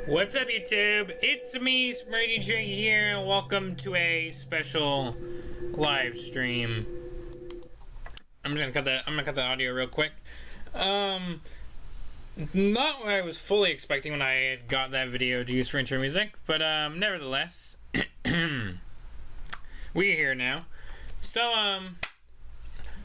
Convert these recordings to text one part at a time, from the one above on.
What's up, YouTube? It's me, Freddy here, and welcome to a special live stream. I'm gonna cut the audio real quick. Not what I was fully expecting when I had got that video to use for intro music, but nevertheless, we're here now. So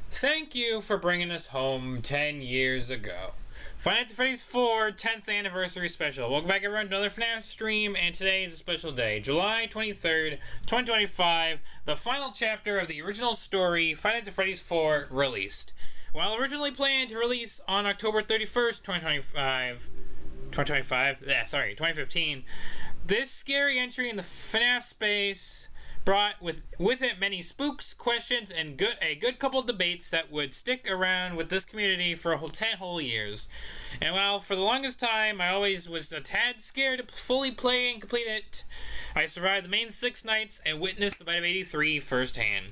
thank you for bringing us home 10 years ago. Five Nights at Freddy's 4 10th Anniversary Special. Welcome back, everyone, to another FNAF stream, and today is a special day. July 23rd, 2025, the final chapter of the original story, Five Nights at Freddy's 4, released. While originally planned to release on October 31st, 2015, this scary entry in the FNAF space brought with it many spooks, questions, and a good couple of debates that would stick around with this community for 10 whole years. And while for the longest time I always was a tad scared to fully play and complete it, I survived the main 6 nights and witnessed the Bite of 83 firsthand.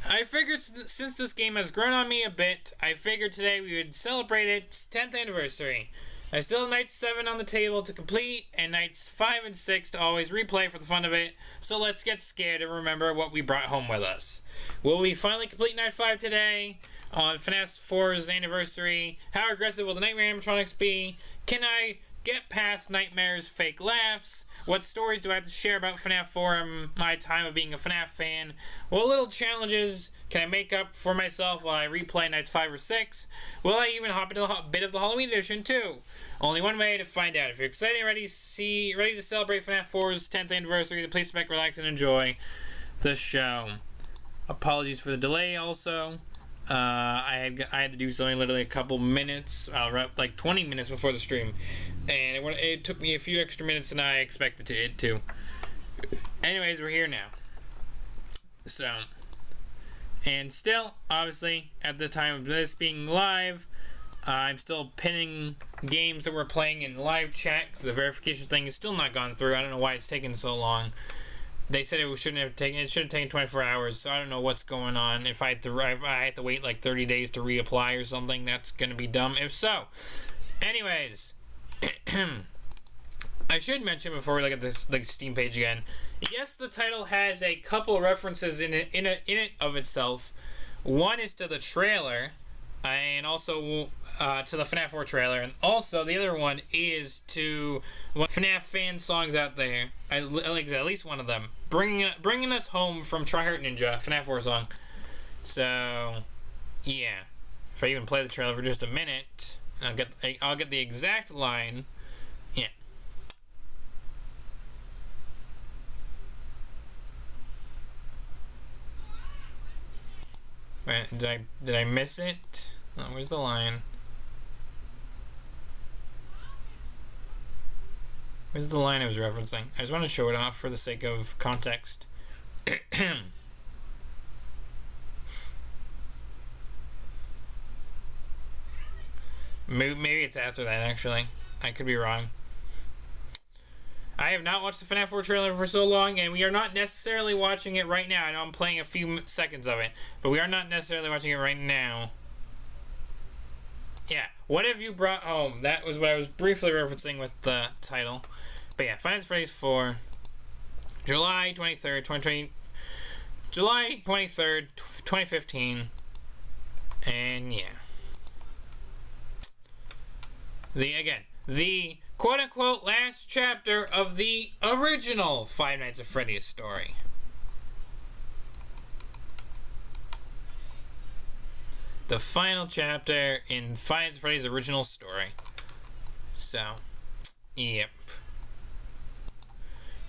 I figured since this game has grown on me a bit, I figured today we would celebrate its 10th anniversary. I still have Night 7 on the table to complete, and Nights 5 and 6 to always replay for the fun of it, so let's get scared and remember what we brought home with us. Will we finally complete Night 5 today, on FNAF 4's anniversary? How aggressive will the nightmare animatronics be? Can I get past Nightmare's fake laughs? What stories do I have to share about FNAF 4 in my time of being a FNAF fan? What little challenges can I make up for myself while I replay Nights 5 or 6? Will I even hop into a bit of the Halloween edition too? Only one way to find out. If you're excited and ready to celebrate FNAF 4's 10th anniversary, then please sit back, relax, and enjoy the show. Apologies for the delay also. I had to do something literally a couple minutes, like 20 minutes before the stream, and it took me a few extra minutes than I expected it to. Anyways, we're here now. So, And still, obviously, at the time of this being live, I'm still pinning games that we're playing in live chat because the verification thing is still not gone through. I don't know why it's taking so long. They said it should have taken 24 hours, so I don't know what's going on. If I had to wait like 30 days to reapply or something, that's gonna be dumb. If so, anyways, I should mention before we look at the Steam page again. Yes, the title has a couple references in it of itself. One is to the trailer, and also to the FNAF 4 trailer, and also the other one is to FNAF fan songs out there. At least one of them, bringing us home from Try Hard Ninja, FNAF 4 song. So, yeah. If I even play the trailer for just a minute, I'll get the exact line. Yeah. Wait, did I miss it? Oh, where's the line? Where's the line I was referencing? I just want to show it off for the sake of context. Maybe it's after that, actually. I could be wrong. I have not watched the FNAF 4 trailer for so long, and we are not necessarily watching it right now. I know I'm playing a few seconds of it, but we are not necessarily watching it right now. Yeah, what have you brought home? That was what I was briefly referencing with the title. But yeah, Final Freddy's 4, July 23rd, 2020. July 23rd, 2015. And yeah. The quote-unquote last chapter of the original Five Nights at Freddy's story. The final chapter in Five Nights at Freddy's original story. So, yep.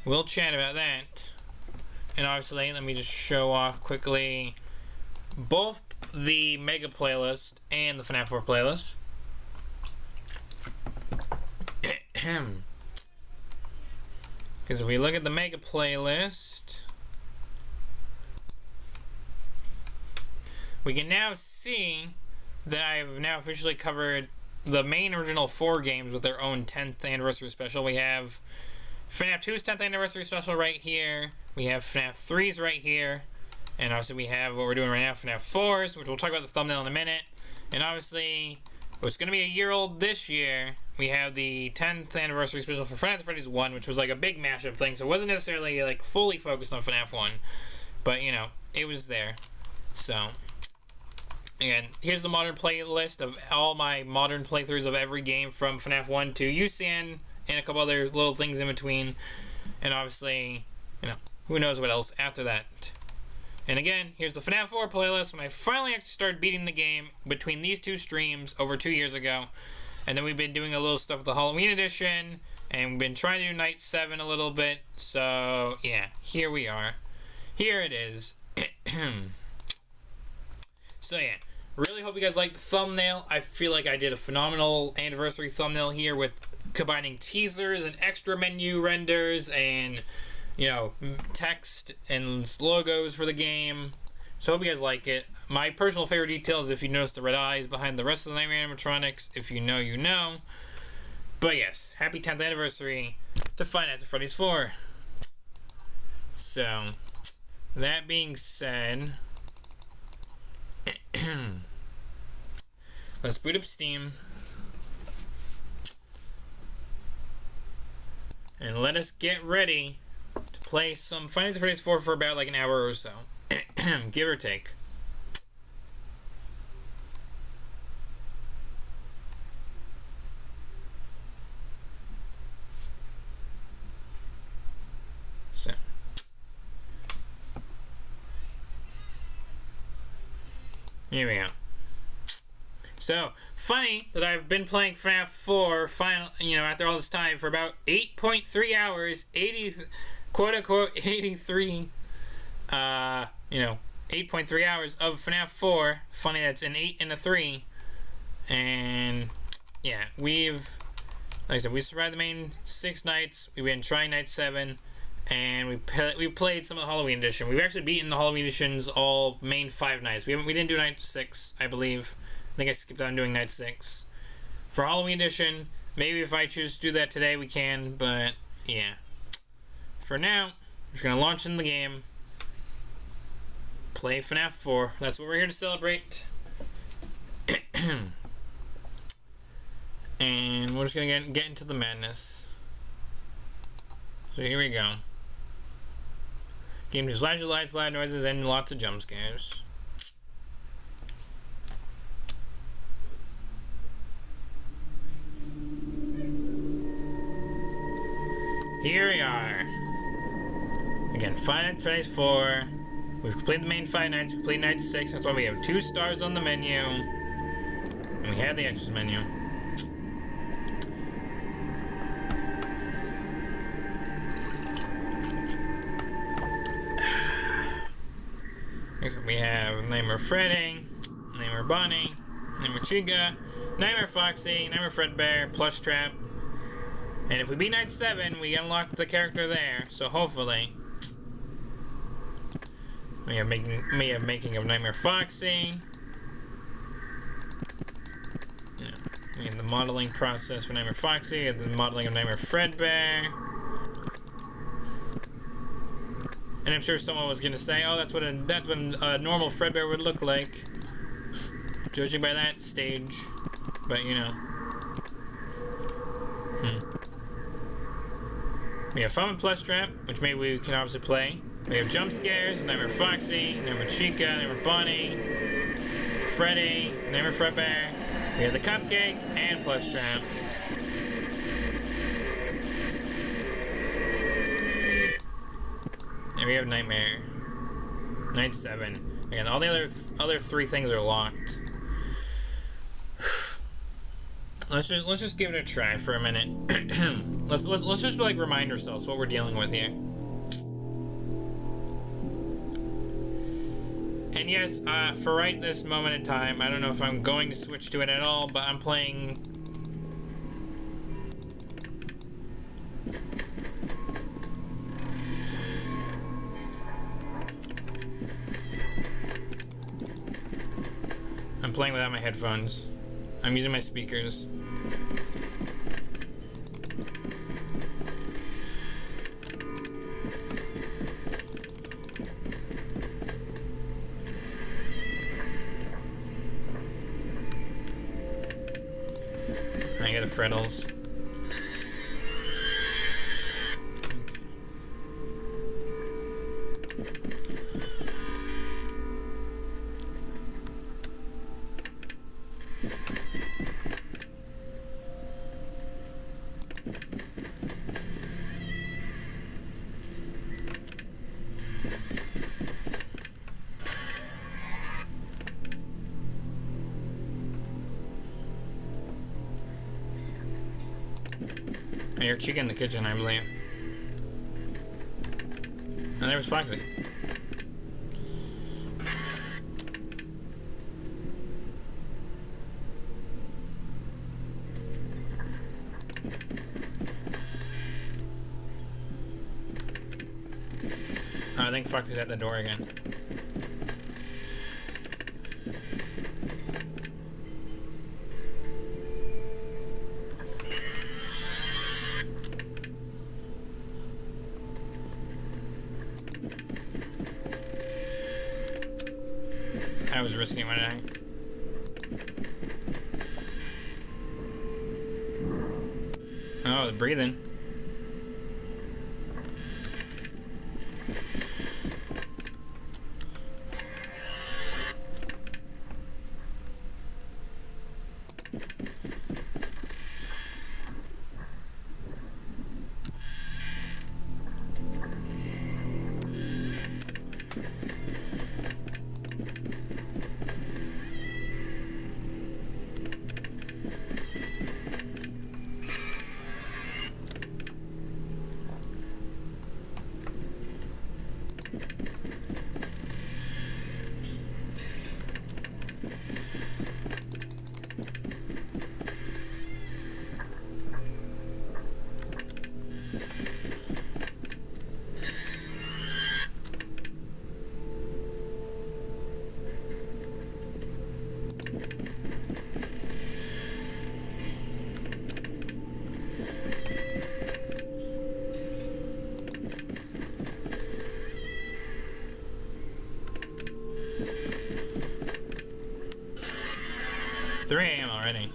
We'll chat about that. And obviously, let me just show off quickly both the Mega playlist and the FNAF 4 playlist. Because if we look at the Mega playlist, we can now see that I've now officially covered the main original 4 games with their own 10th anniversary special. We have FNAF 2's 10th anniversary special right here. We have FNAF 3's right here. And obviously we have what we're doing right now, FNAF 4's, which we'll talk about the thumbnail in a minute. And obviously, it's going to be a year old this year. We have the 10th anniversary special for FNAF Freddy's 1, which was like a big mashup thing. So it wasn't necessarily like fully focused on FNAF 1. But, you know, it was there. So, again, here's the modern playlist of all my modern playthroughs of every game from FNAF 1 to UCN and a couple other little things in between. And obviously, you know, who knows what else after that. And again, here's the FNAF 4 playlist when I finally actually started beating the game between these two streams over 2 years ago. And then we've been doing a little stuff with the Halloween edition, and we've been trying to do Night 7 a little bit. So, yeah, here we are. Here it is. So, yeah, really hope you guys liked the thumbnail. I feel like I did a phenomenal anniversary thumbnail here with combining teasers and extra menu renders and, you know, text and logos for the game. So hope you guys like it. My personal favorite detail is if you notice the red eyes behind the rest of the Nightmare animatronics. If you know, you know. But yes, happy 10th anniversary to Five Nights at Freddy's 4. So, that being said, let's boot up Steam. And let us get ready to play some Five Nights at Freddy's 4 for about like an hour or so. Give or take. So. Here we go. So, funny that I've been playing FNAF 4 after all this time for about 8.3 hours, 80, quote-unquote 83, 8.3 hours of FNAF 4. Funny that's an 8 and a 3. And, yeah, like I said, we survived the main 6 nights. We've been trying night 7. and we played some of the Halloween edition. We've actually beaten the Halloween editions all main 5 nights. We didn't do night 6, I believe. I think I skipped on doing night 6 for Halloween edition. Maybe if I choose to do that today, we can. But yeah, for now, we're just gonna launch in the game, play FNAF 4. That's what we're here to celebrate. And we're just gonna get into the madness. So here we go. Game just flashes lights, loud noises, and lots of jump scares. Here we are. Again, 5 Nights at Freddy's 4. We've completed the main 5 nights. We've completed night 6. That's why we have 2 stars on the menu. And we have the extras menu. Next up we have Nightmare Freddy, Nightmare Bonnie, Nightmare Chica, Nightmare Foxy, Nightmare Fredbear, Plush Trap. And if we beat night 7, we unlock the character there. So hopefully we have making of Nightmare Foxy. We have the modeling process for Nightmare Foxy, and the modeling of Nightmare Fredbear. And I'm sure someone was gonna say, "Oh, that's what a normal Fredbear would look like," judging by that stage. But you know, we have Fun and Plush Trap, which maybe we can obviously play. We have jump scares, Nightmare Foxy, Nightmare Chica, Nightmare Bonnie, Freddy, Nightmare Fredbear. We have the Cupcake and Plush Trap. And we have Nightmare. Night 7. Again, all the other 3 things are locked. Let's just give it a try for a minute. let's just like remind ourselves what we're dealing with here. And yes, for right this moment in time, I don't know if I'm going to switch to it at all, but I'm playing. I'm playing without my headphones. I'm using my speakers. I get the frettles. I hear Chica in the kitchen, I believe. And there was Foxy. Oh, I think Foxy's at the door again. I was risking it, wasn't I? Oh, the breathing. 3 a.m. already.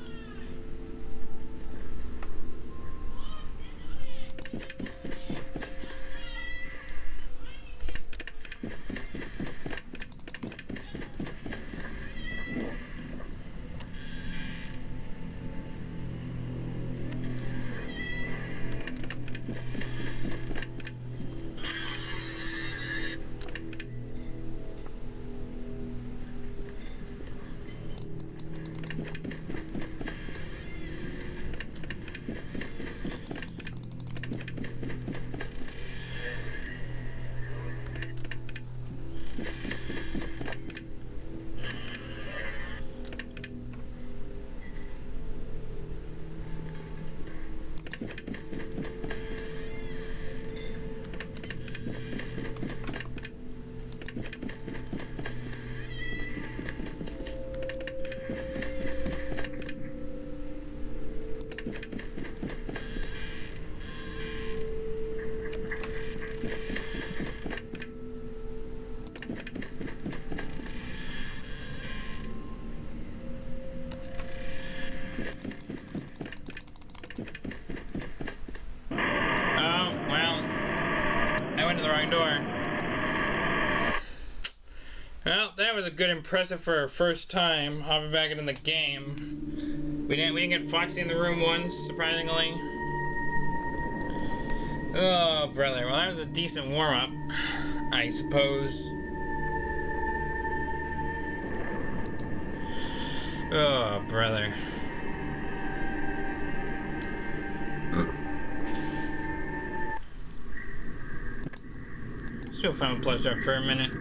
Well, that was a good impressive for our first time hopping back into the game. We didn't get Foxy in the room once, surprisingly. Oh, brother. Well, that was a decent warm-up, I suppose. Oh, brother. Still fun with plush up for a minute.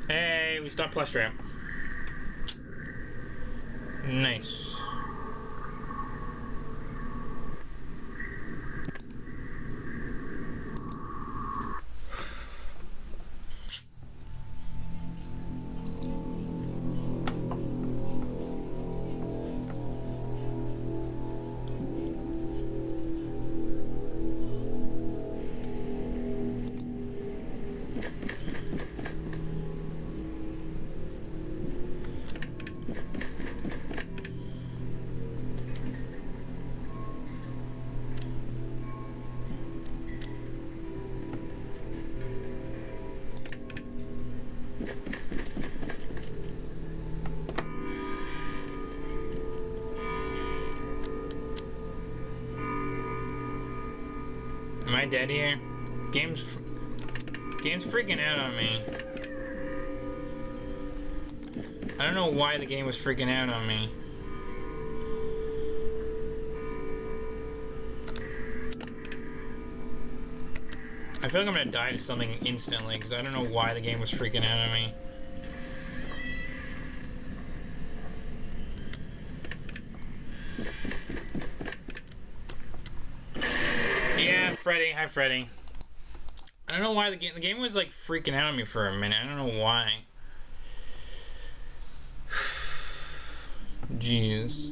Hey, we stopped plush trap. Nice. Am I dead here? Game's freaking out on me. I don't know why the game was freaking out on me. I feel like I'm gonna die to something instantly because I don't know why the game was freaking out on me. Yeah, Freddy. Hi, Freddy. I don't know why the game was like freaking out on me for a minute. I don't know why. Jeez.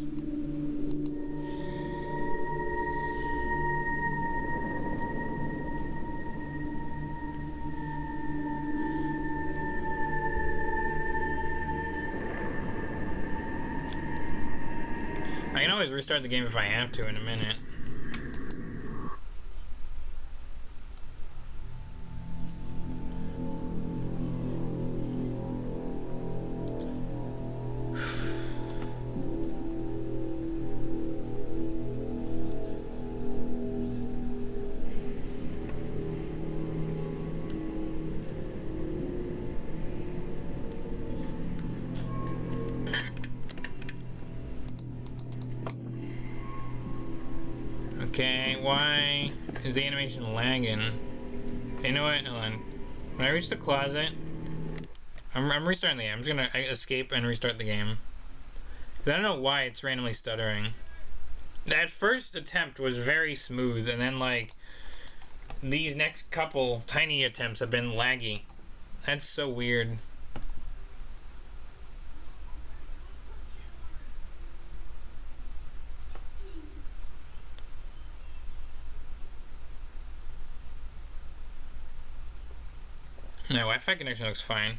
I can always restart the game if I have to in a minute. Okay, why is the animation lagging? You know what? Hold on. When I reach the closet, I'm restarting the game. I'm just gonna escape and restart the game. I don't know why it's randomly stuttering. That first attempt was very smooth, and then like these next couple tiny attempts have been laggy. That's so weird. My Wi-Fi connection looks fine.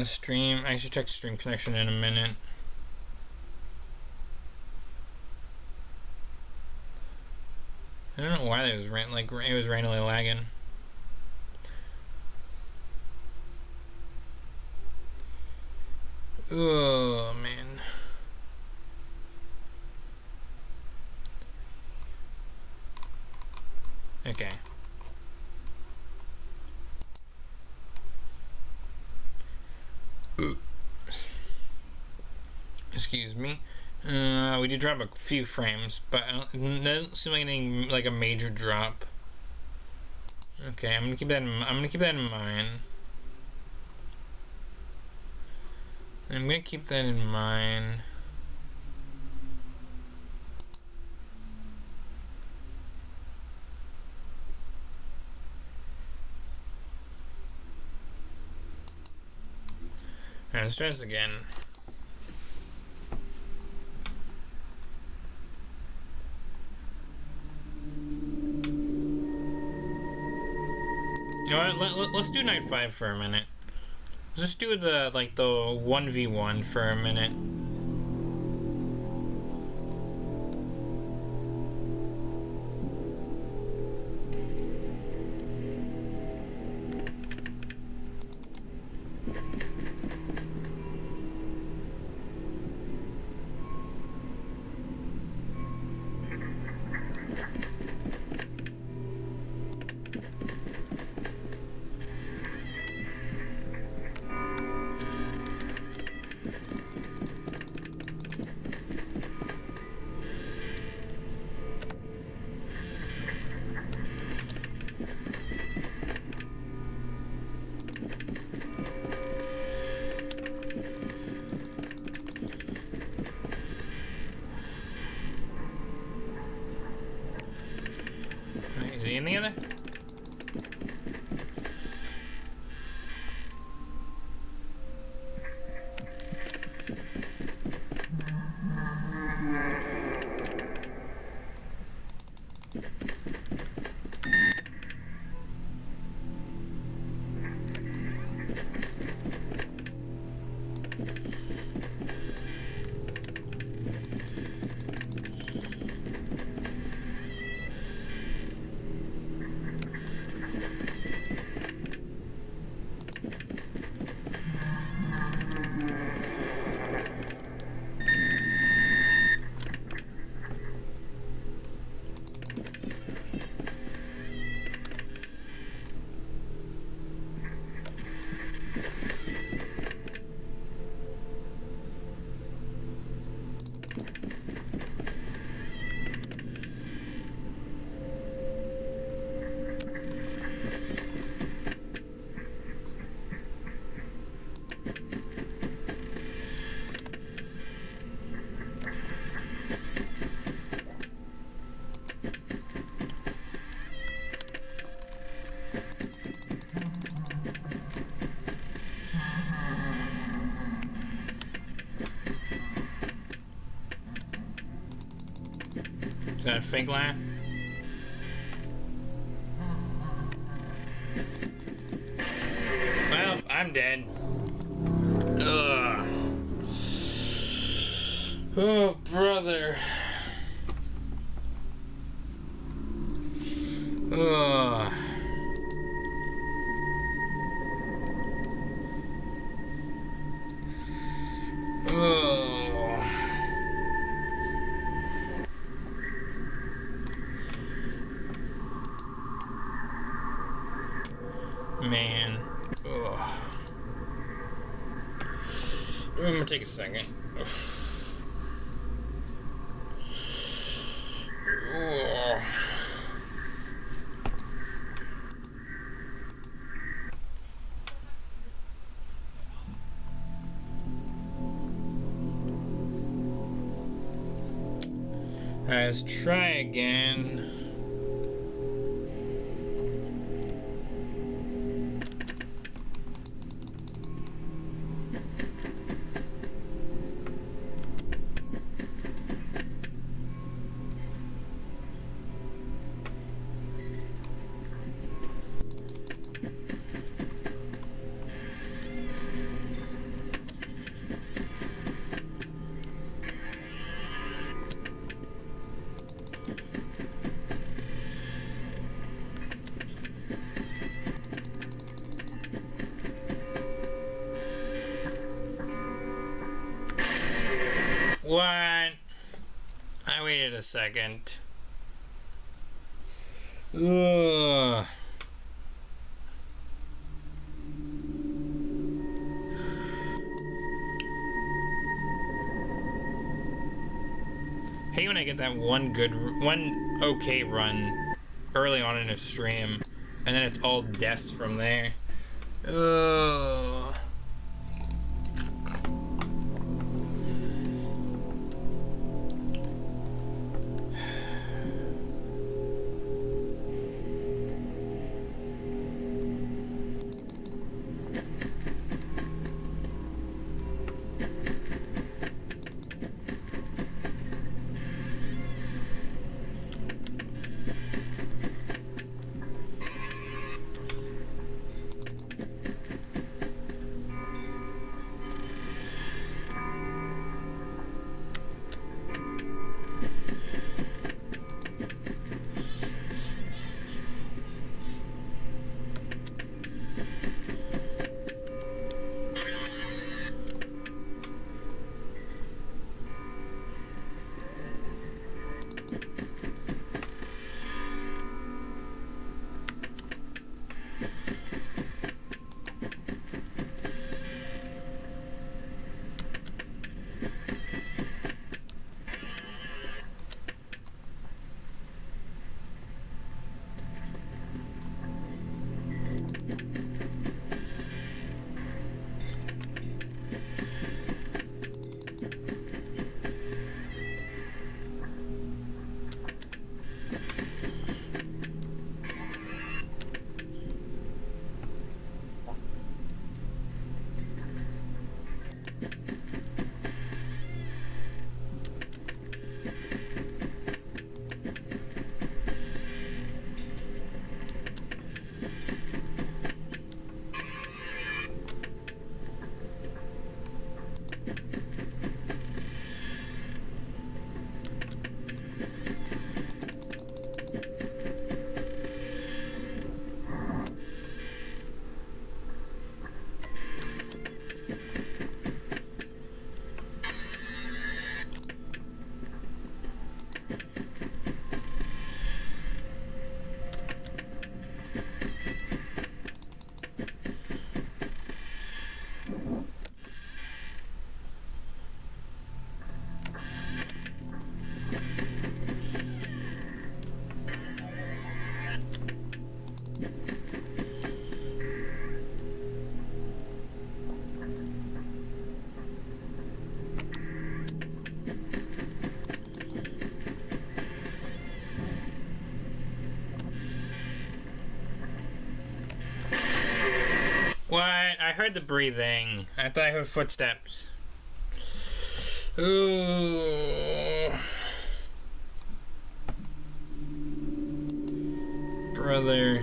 Stream. I should check stream connection in a minute. I don't know why it was it was randomly lagging. Oh man. Okay. Excuse me. We did drop a few frames, but it doesn't seem like anything like a major drop. Okay, I'm gonna keep that in mind. I'm gonna keep that in mind. Alright, let's try this again. You know what? Let's do night 5 for a minute. Let's just do the 1v1 for a minute. Is he in the other? Is that a fake laugh? Well, I'm dead. Ugh. Oh, brother. Ugh. Oh. Man. Ugh. I'm gonna take a second. Ugh. Alright, let's try again. What? I waited a second. Ugh. Hate when I get that one okay run early on in a stream, and then it's all deaths from there. Ugh. What? I heard the breathing. I thought I heard footsteps. Ooh. Brother.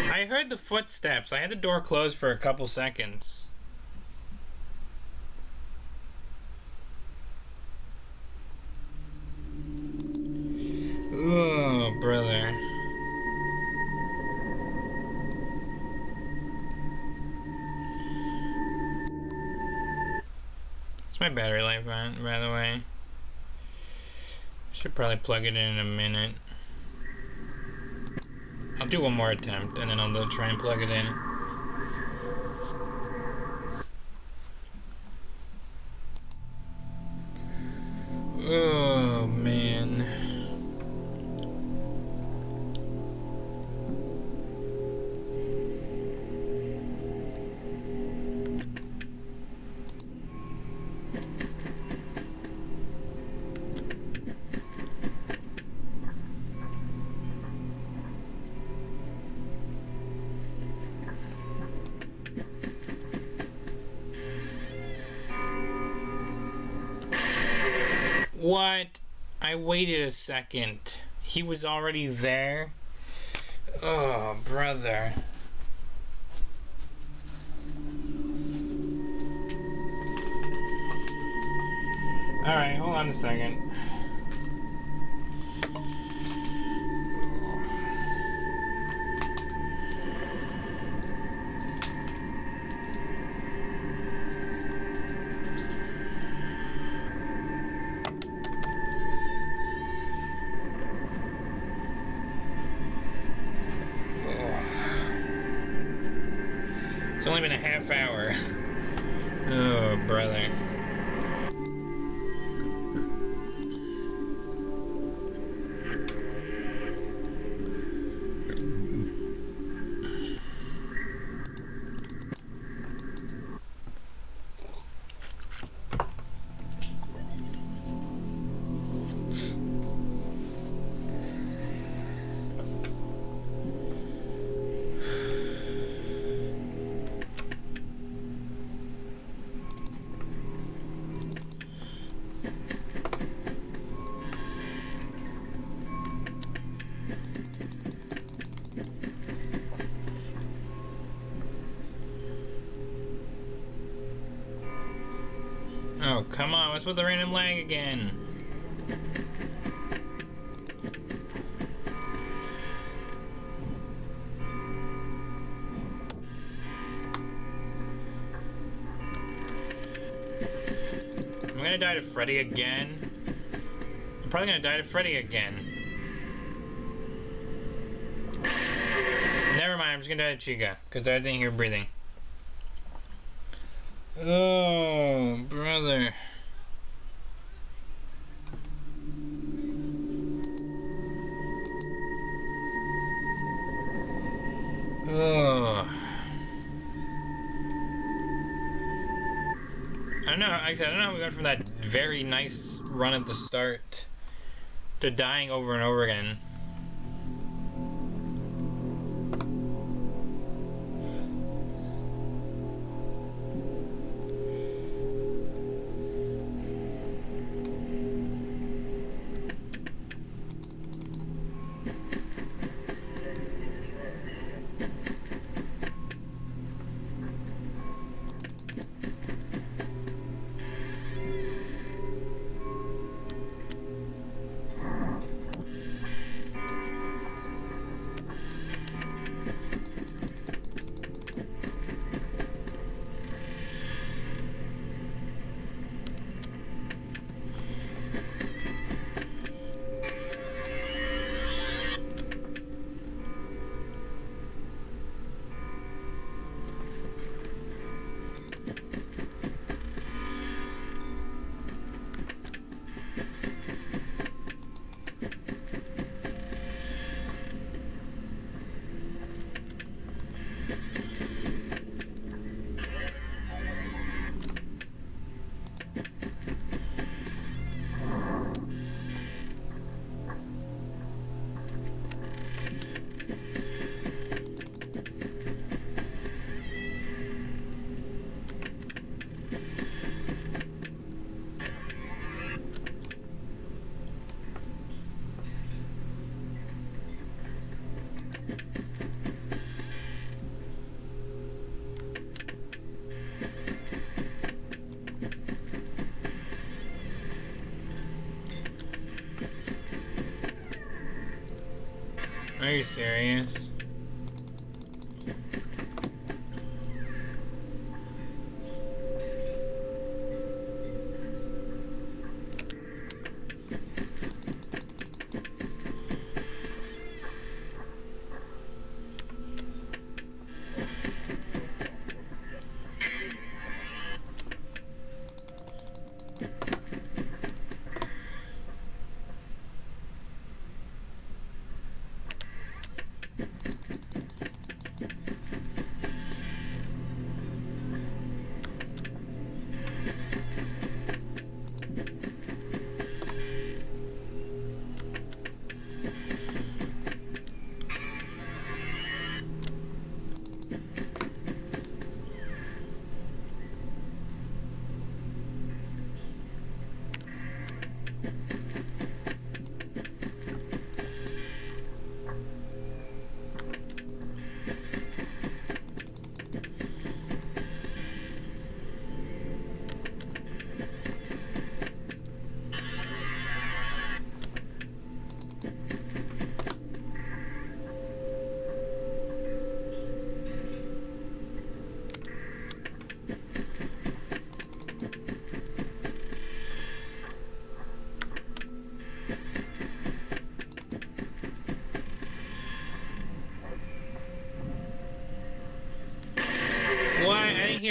I heard the footsteps. I had the door closed for a couple seconds. Oh, brother. What's my battery life on, by the way? Should probably plug it in a minute. I'll do one more attempt, and then I'll try and plug it in. Oh, man. What? I waited a second. He was already there? Oh, brother. Alright, hold on a second. It's only been a half hour. Oh, brother. Oh, come on, what's with the random lag again? I'm gonna die to Freddy again. I'm probably gonna die to Freddy again. Never mind, I'm just gonna die to Chica, because I didn't hear breathing. Oh, brother. Oh. I don't know, like I said, I don't know how we got from that very nice run at the start to dying over and over again. Are you serious?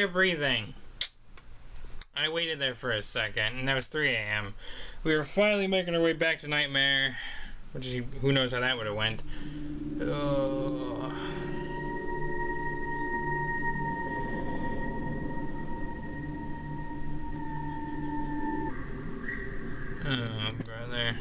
hear breathing. I waited there for a second, and that was 3 a.m. We were finally making our way back to Nightmare, which who knows how that would have went. Oh. Oh, brother.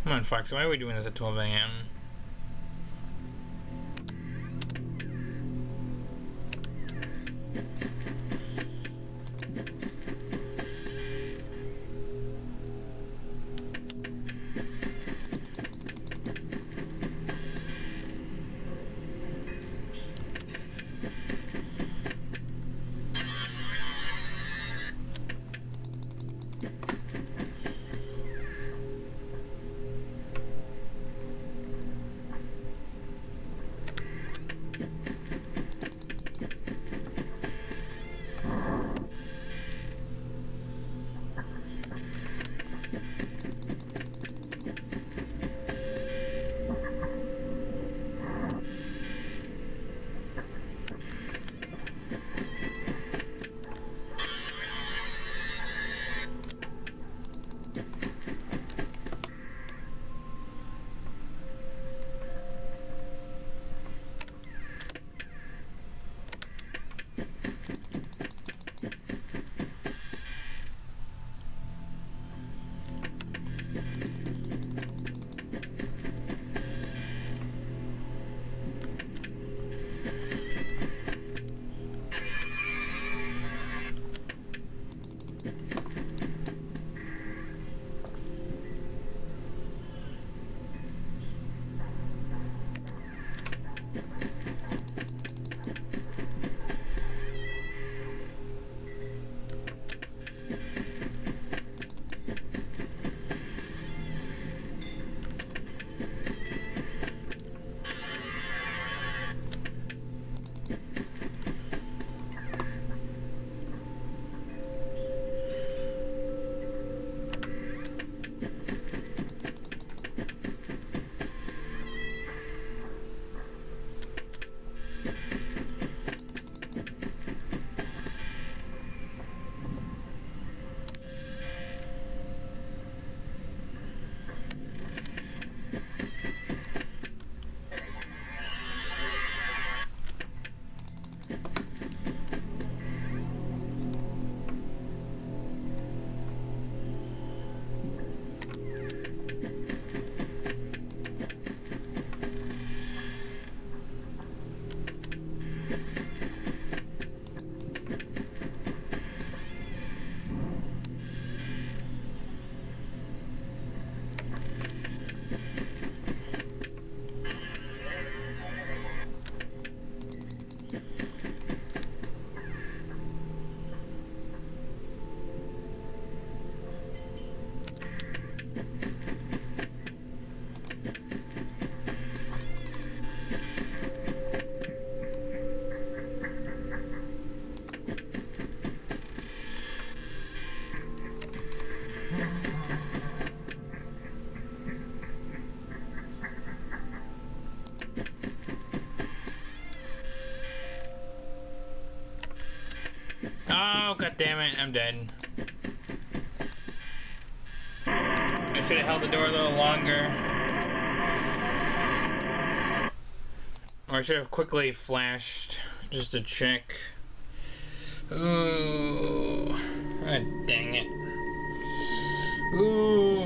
Come on, Fox, why are we doing this at 12 a.m.? Oh, god damn it, I'm dead. Should have held the door a little longer. Or I should have quickly flashed just to check. Ooh. God dang it. Ooh.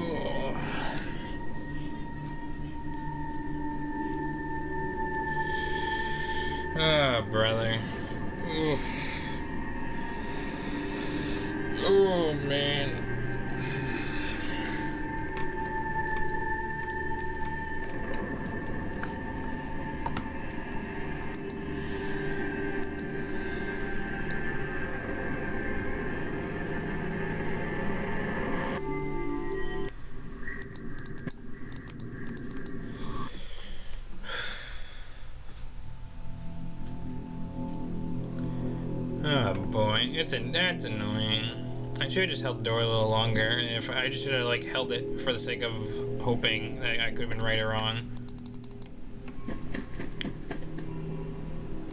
Oh, brother. Oof. Oh, man. Oh boy, that's annoying. I should have just held the door a little longer. If I just should have like held it for the sake of hoping that I could have been right or wrong.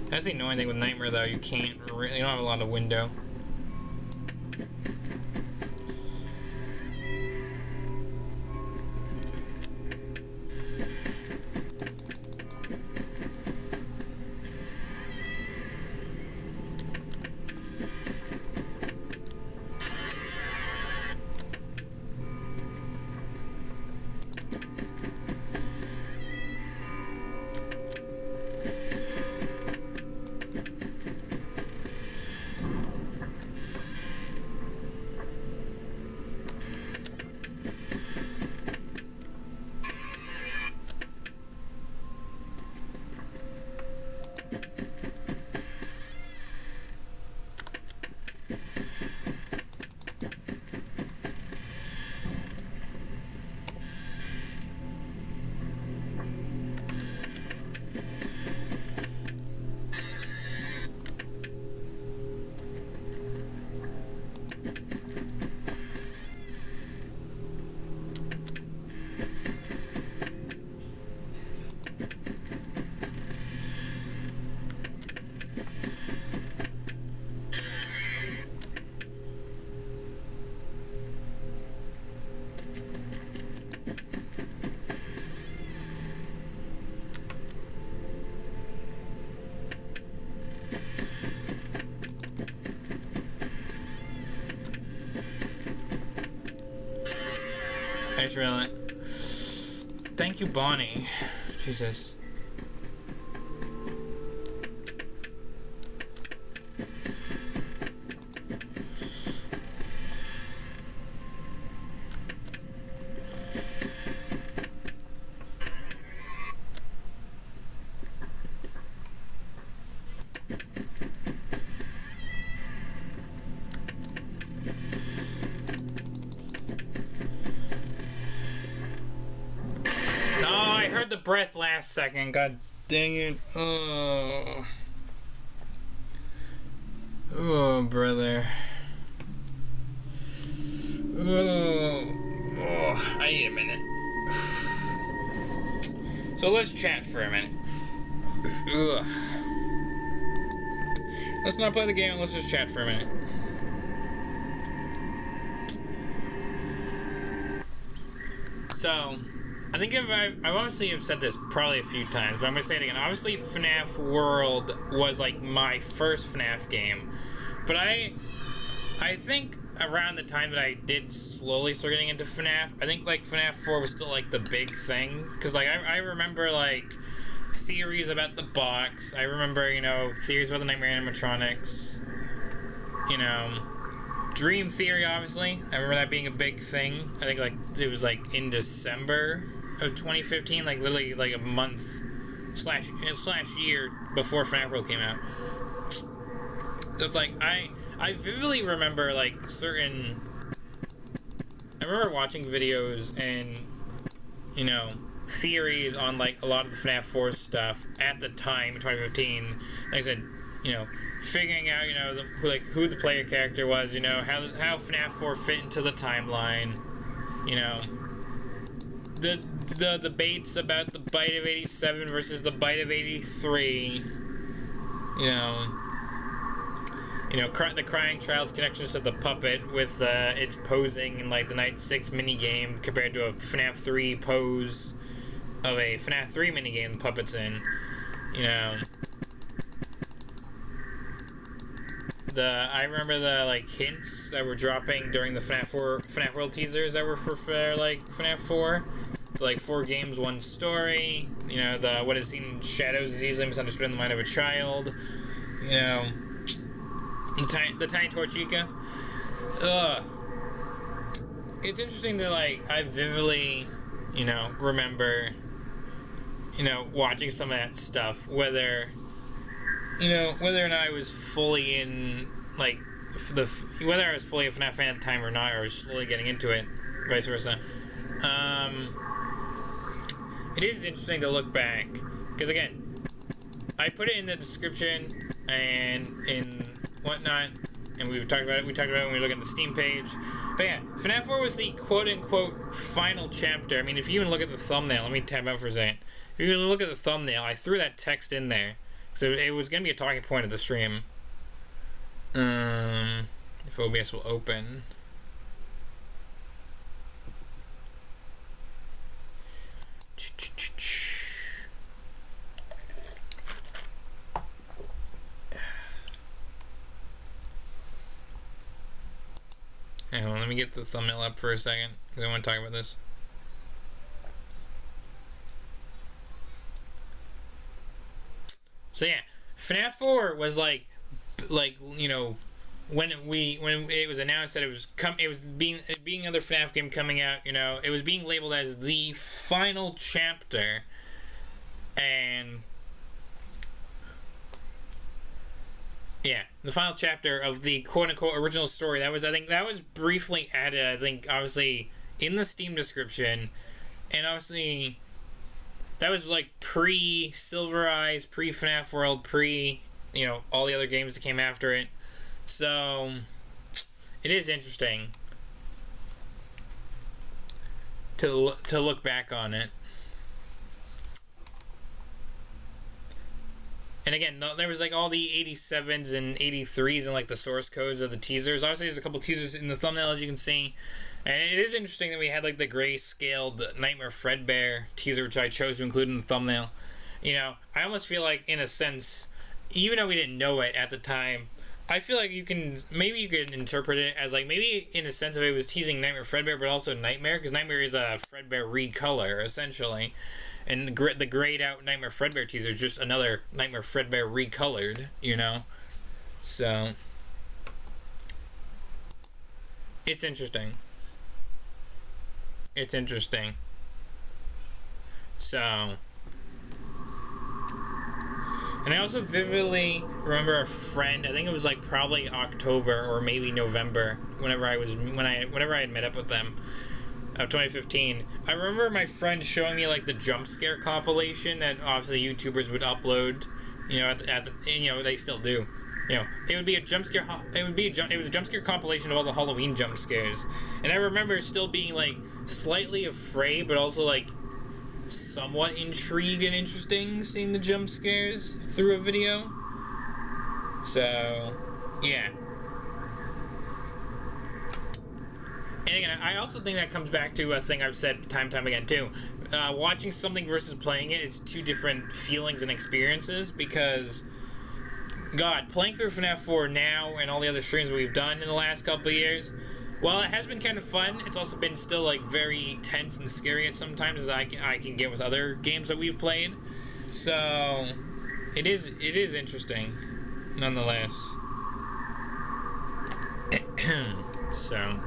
That's the annoying thing with Nightmare though. You don't have a lot of window. I just realized. Thank you, Bonnie. Jesus. The breath last second. God dang it. Oh. Oh, brother. Oh. I need a minute. So let's chat for a minute. Ugh. Let's not play the game. Let's just chat for a minute. So, I think I obviously have said this probably a few times, but I'm going to say it again. Obviously, FNAF World was like my first FNAF game, but I think around the time that I did slowly start getting into FNAF, I think like FNAF 4 was still like the big thing, because like I remember like theories about the box. I remember, you know, theories about the Nightmare animatronics, you know, Dream Theory, obviously. I remember that being a big thing. I think like it was like in December of 2015, like literally like a month slash year before FNAF World came out. So it's like I vividly remember like certain. I remember watching videos and, you know, theories on like a lot of the FNAF 4 stuff at the time in 2015. Like I said, you know, figuring out, you know, who the player character was, you know, how FNAF 4 fit into the timeline, you know, the debates about the Bite of 87 versus the Bite of 83, you know, You know, the crying child's connections to the puppet with its posing in like the Night 6 minigame compared to a FNAF 3 pose of a FNAF 3 minigame the puppet's in. You know, I remember the like hints that were dropping during the FNAF World teasers that were for like FNAF 4. Like 4 games, 1 story. You know, the what is seen in shadows is easily misunderstood in the mind of a child. You know, the tiny Torchica. Ugh. It's interesting that like I vividly, you know, remember, you know, watching some of that stuff, whether or not I was fully in, like, whether I was fully a FNAF fan at the time or not, or I was slowly getting into it, vice versa. It is interesting to look back, because again, I put it in the description and in whatnot, and we talked about it when we look at the Steam page. But yeah, FNAF 4 was the quote-unquote final chapter. I mean, if you even look at the thumbnail, let me tab out for a second. If you even look at the thumbnail, I threw that text in there. So it was going to be a talking point of the stream. If OBS will open. Hang on, let me get the thumbnail up for a second, because I want to talk about this. So yeah, FNAF 4 was like you know, when it was announced that it was being another FNAF game coming out, you know, it was being labeled as the final chapter, and yeah, the final chapter of the quote-unquote original story. I think that was briefly added, I think, obviously, in the Steam description. And obviously, that was like pre-Silver Eyes, pre-FNAF World, you know, all the other games that came after it. So, it is interesting to look back on it. And again, there was like all the 87s and 83s and like the source codes of the teasers. Obviously, there's a couple teasers in the thumbnail, as you can see. And it is interesting that we had like the gray-scaled Nightmare Fredbear teaser, which I chose to include in the thumbnail. You know, I almost feel like, in a sense, even though we didn't know it at the time, I feel like you could interpret it as like, maybe in a sense of it was teasing Nightmare Fredbear, but also Nightmare, because Nightmare is a Fredbear recolor, essentially. And the grayed out Nightmare Fredbear teaser is just another Nightmare Fredbear recolored, you know? So, it's interesting. It's interesting. So, and I also vividly remember a friend, I think it was like probably October or maybe November, whenever I had met up with them, of 2015. I remember my friend showing me like the jump scare compilation that obviously YouTubers would upload, you know, you know, they still do. You know, it would be a jump scare. It was a jump scare compilation of all the Halloween jump scares, and I remember still being like slightly afraid, but also like somewhat intrigued and interesting seeing the jump scares through a video. So, yeah. And again, I also think that comes back to a thing I've said time and time again too. Watching something versus playing it is two different feelings and experiences, because God, playing through FNAF 4 now and all the other streams we've done in the last couple of years, while it has been kind of fun, it's also been still like very tense and scary at sometimes, as I can get with other games that we've played. So it is interesting nonetheless. So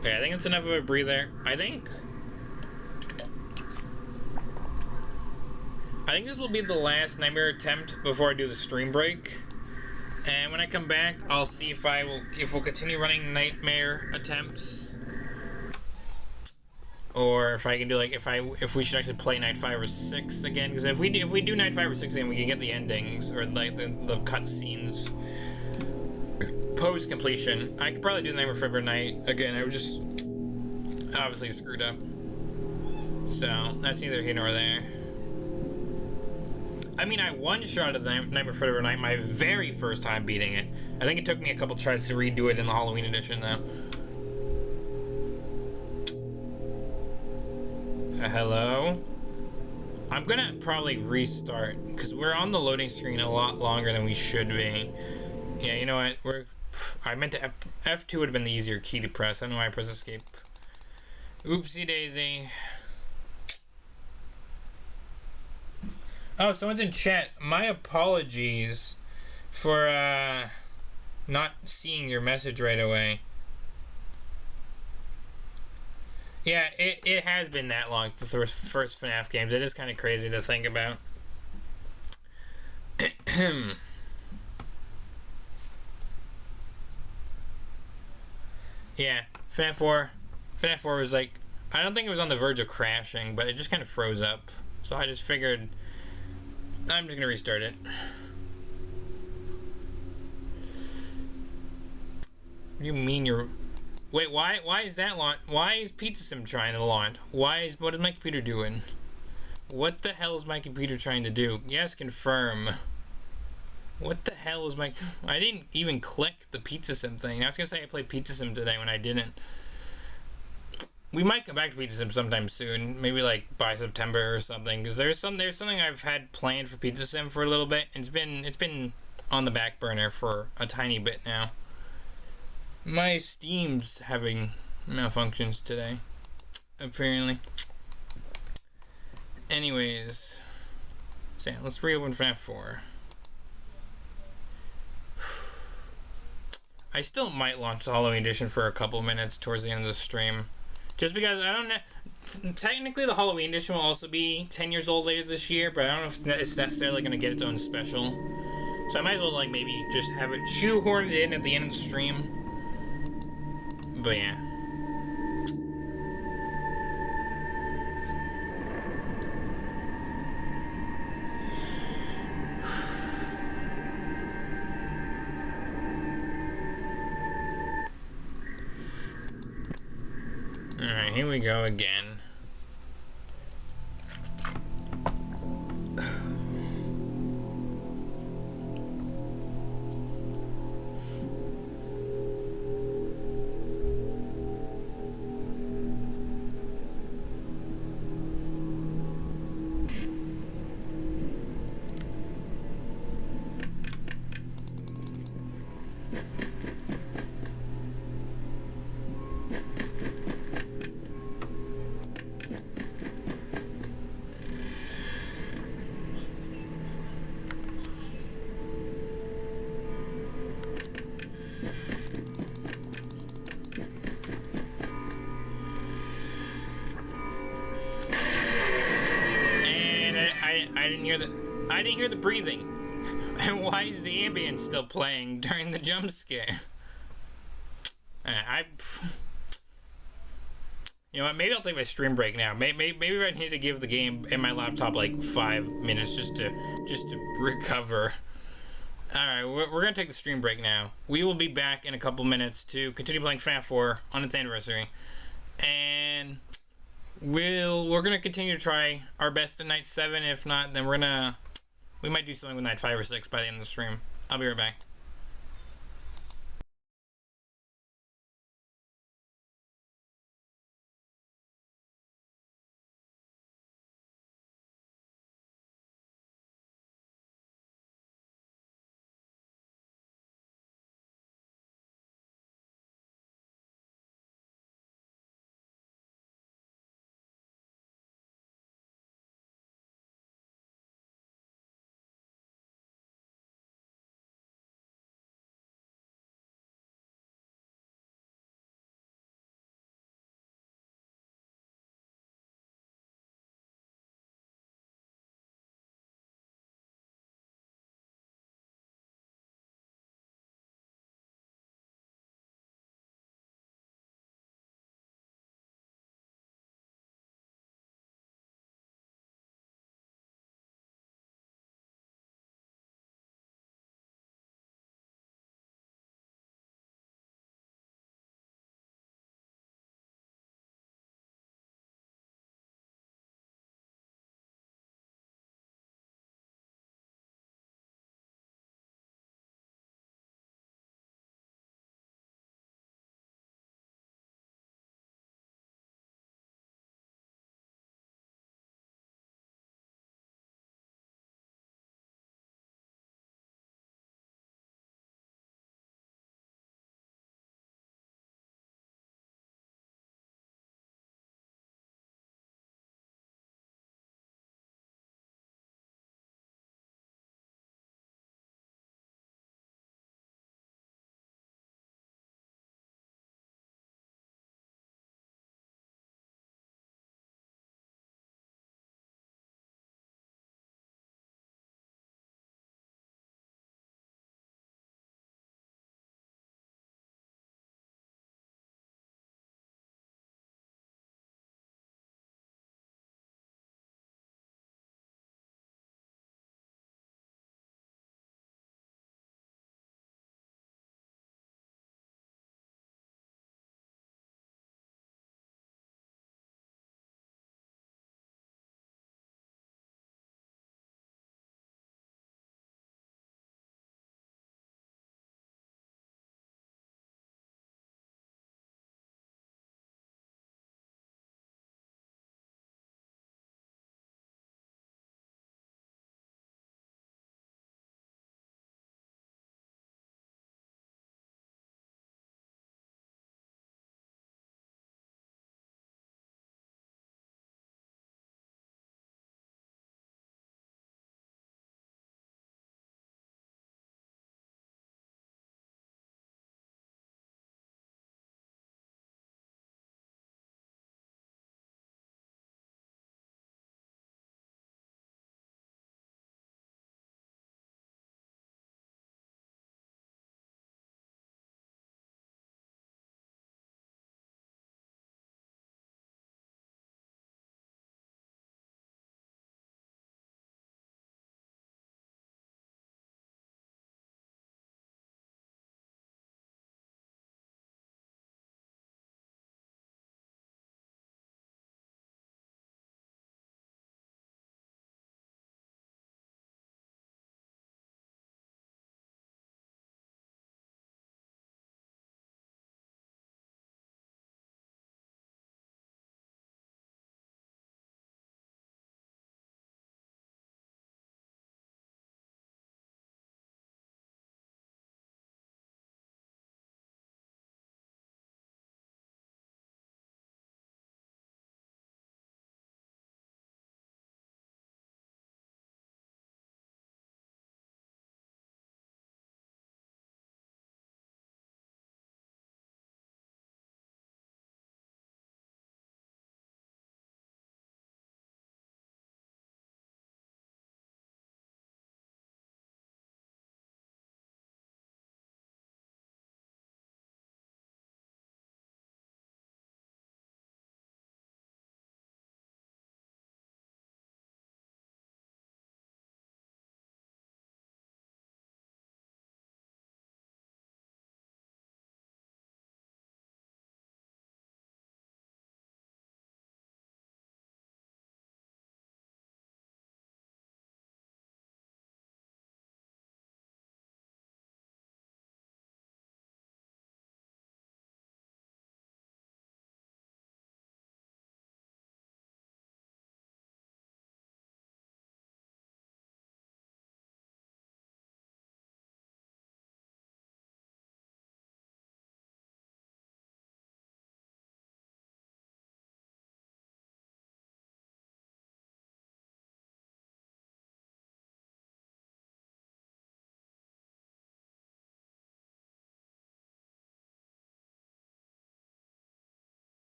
okay, I think it's enough of a breather. I think this will be the last Nightmare attempt before I do the stream break. And when I come back, I'll see if we'll continue running Nightmare attempts, or if I can do like if we should actually play Night 5 or 6 again. Because if we do Night 5 or 6 again, we can get the endings or like the cutscenes post completion. I could probably do Nightmare Fredbear Night again. I was just obviously screwed up. So that's neither here nor there. I mean, I one-shot of the Nightmare Before Freddy Night my very first time beating it. I think it took me a couple tries to redo it in the Halloween edition, though. Hello? I'm gonna probably restart, because we're on the loading screen a lot longer than we should be. Yeah, you know what? I meant to... F2 would have been the easier key to press. I don't know why I pressed escape. Oopsie daisy. Oh, someone's in chat. My apologies for not seeing your message right away. Yeah, it has been that long since the first FNAF games. It is kind of crazy to think about. Yeah, FNAF 4. FNAF 4 was like... I don't think it was on the verge of crashing, but it just kind of froze up. So I just figured... I'm just gonna restart it. What do you mean you're... Wait, why is that launch? Why is Pizza Sim trying to launch? What is my computer doing? What the hell is my computer trying to do? Yes, confirm. What the hell is my... I didn't even click the Pizza Sim thing. I was gonna say I played Pizza Sim today when I didn't. We might come back to Pizza Sim sometime soon. Maybe like by September or something. Because there's something I've had planned for Pizza Sim for a little bit. And it's been on the back burner for a tiny bit now. My Steam's having malfunctions today, apparently. Anyways, so yeah, let's reopen FNAF 4. I still might launch the Halloween edition for a couple minutes towards the end of the stream. Just because I don't know. Technically, the Halloween edition will also be 10 years old later this year, but I don't know if it's necessarily going to get its own special. So I might as well, like, maybe just have it shoehorn it in at the end of the stream. But yeah. Alright, here we go again. I didn't hear the breathing. And why is the ambience still playing during the jump scare? You know what? Maybe I'll take my stream break now. Maybe I need to give the game and my laptop like 5 minutes just to recover. All right, we're gonna take the stream break now. We will be back in a couple minutes to continue playing FNAF 4 on its anniversary, and we're gonna continue to try our best at night 7. If not, then we might do something with night 5 or 6 by the end of the stream. I'll be right back.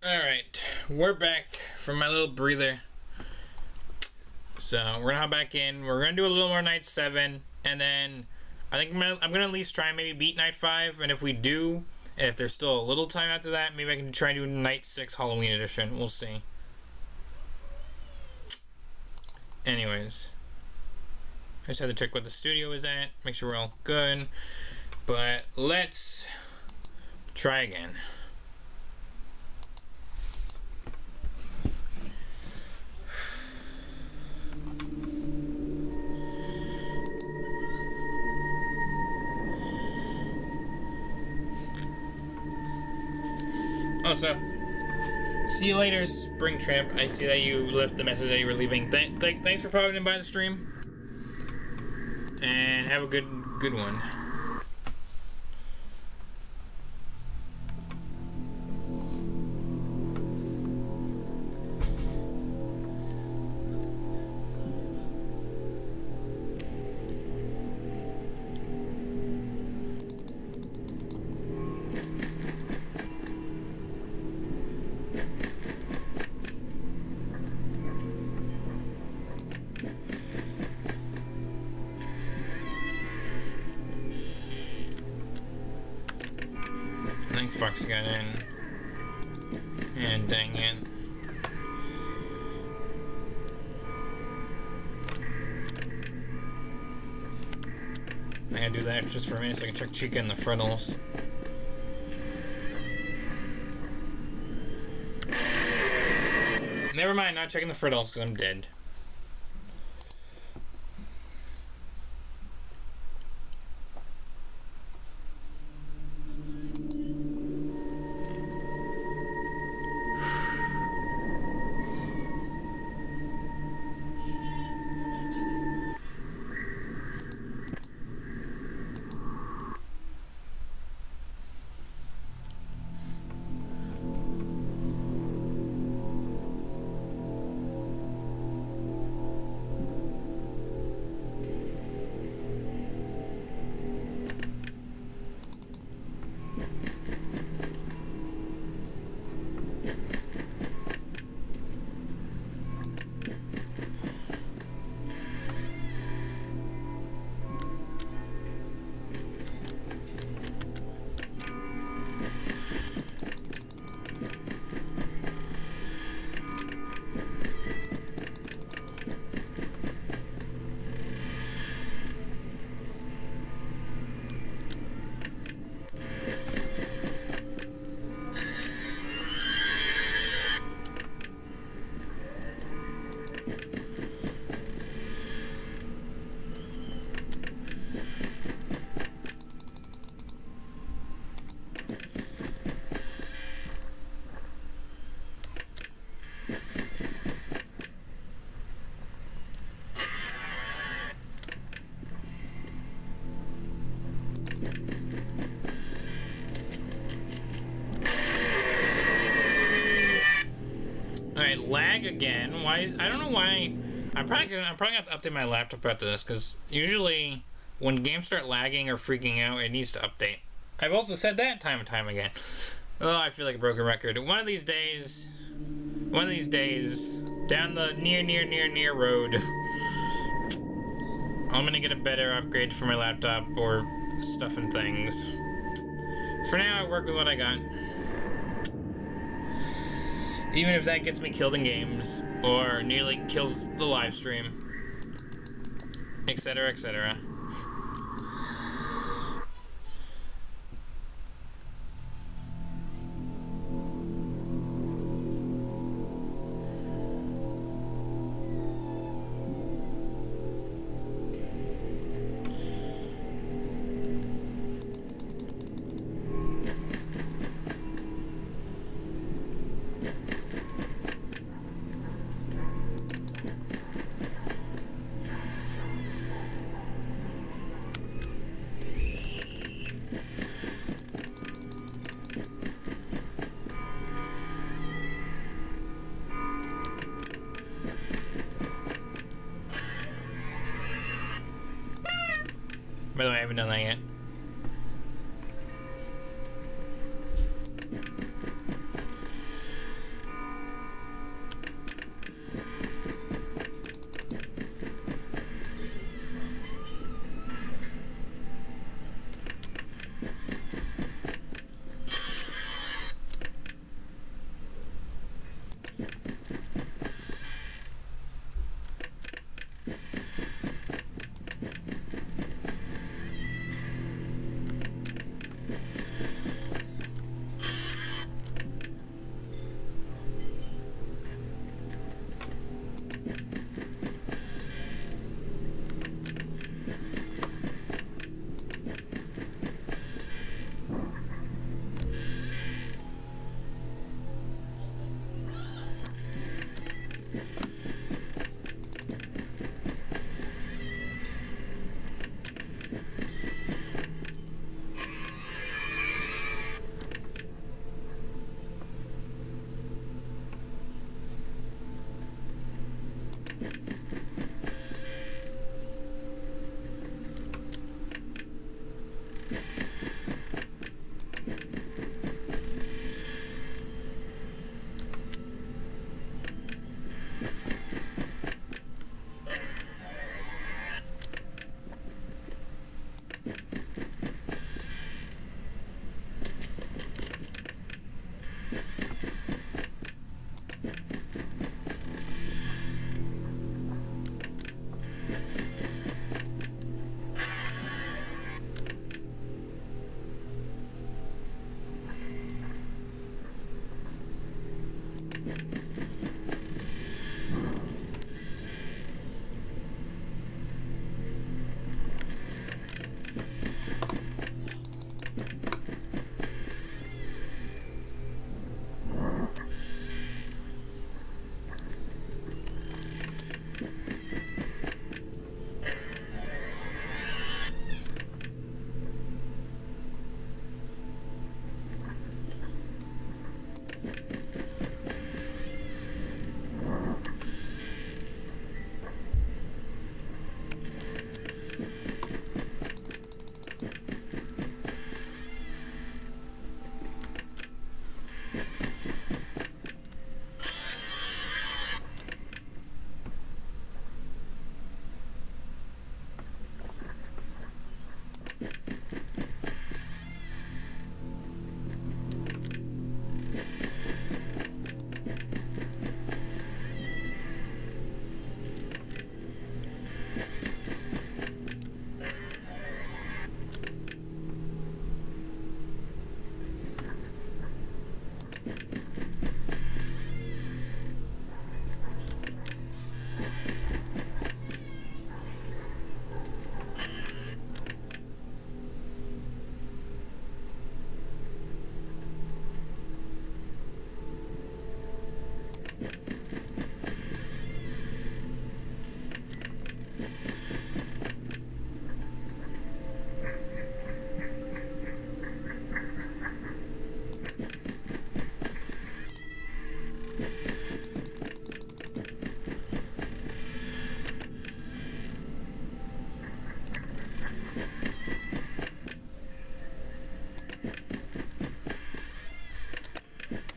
Alright, we're back from my little breather. So we're gonna hop back in. We're gonna do a little more night 7, and then I think I'm gonna at least try and maybe beat night 5. And if we do, if there's still a little time after that, maybe I can try and do night 6 Halloween edition. We'll see. Anyways, I just had to check what the studio is at, make sure we're all good. But let's try again. Also, see you later, Springtramp. I see that you left the message that you were leaving. Thanks for popping in by the stream, and have a good one. Fox got in. And dang it. I gotta do that just for a minute so I can check Chica in the frontals. Never mind, not checking the frittles because I'm dead. Lag again. Why is I don't know why. I'm probably gonna have to update my laptop after this because usually when games start lagging or freaking out, it needs to update. I've also said that time and time again. Oh, I feel like a broken record. One of these days, down the near road, I'm gonna get a better upgrade for my laptop or stuff and things. For now, I work with what I got. Even if that gets me killed in games, or nearly kills the live stream, etc., etc. By the way, I haven't done that yet.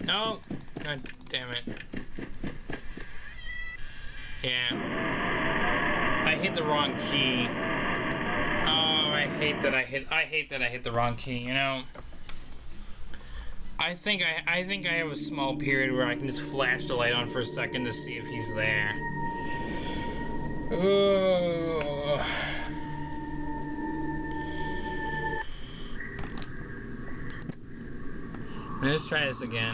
No! God damn it. Yeah. I hit the wrong key. Oh, I hate that I hit the wrong key, you know? I think I have a small period where I can just flash the light on for a second to see if he's there. Oh. Let's try this again.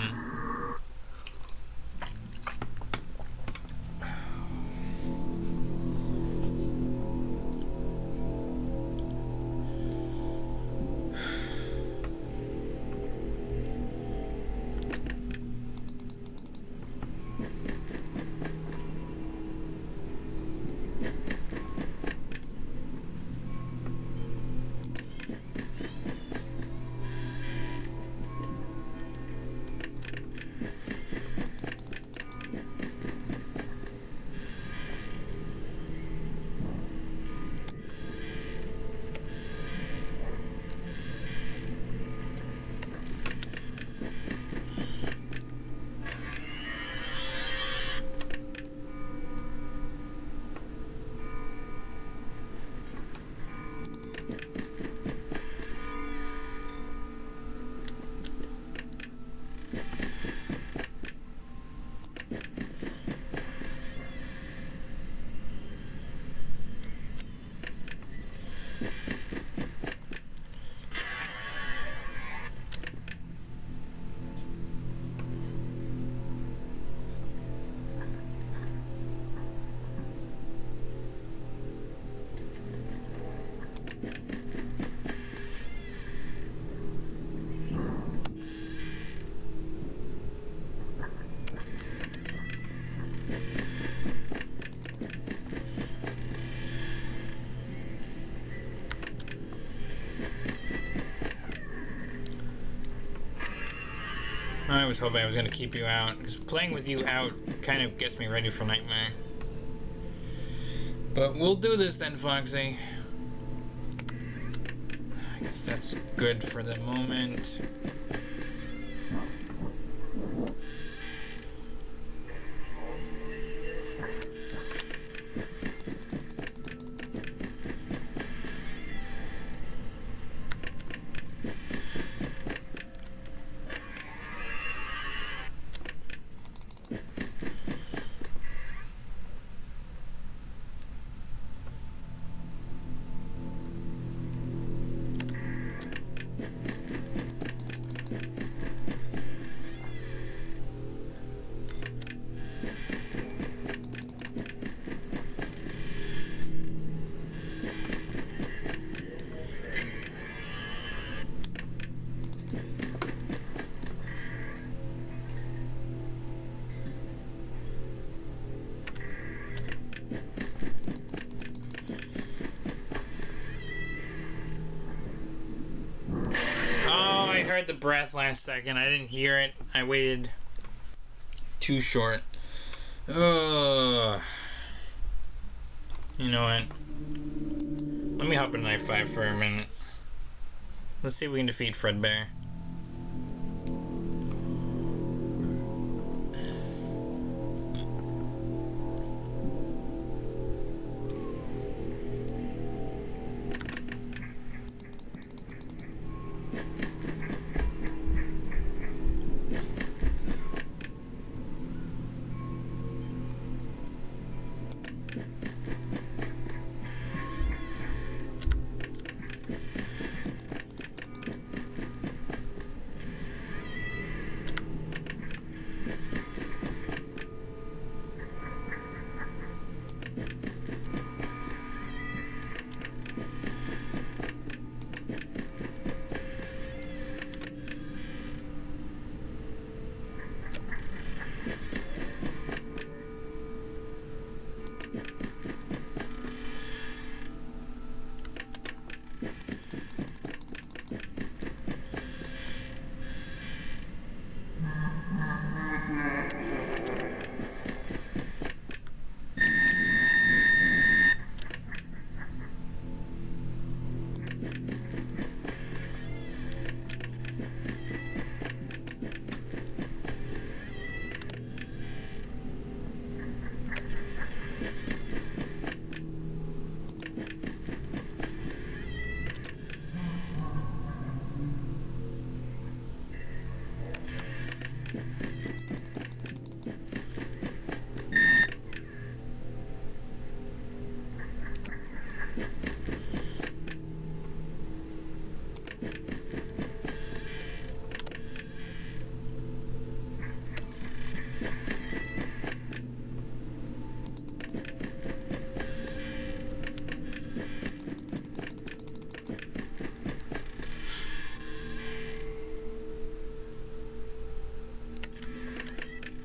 I was hoping I was going to keep you out, because playing with you out kind of gets me ready for Nightmare. But we'll do this then, Foxy. I guess that's good for the moment. I heard the breath last second. I didn't hear it. I waited too short. Ugh. You know what? Let me hop in Knife 5 for a minute. Let's see if we can defeat Fredbear.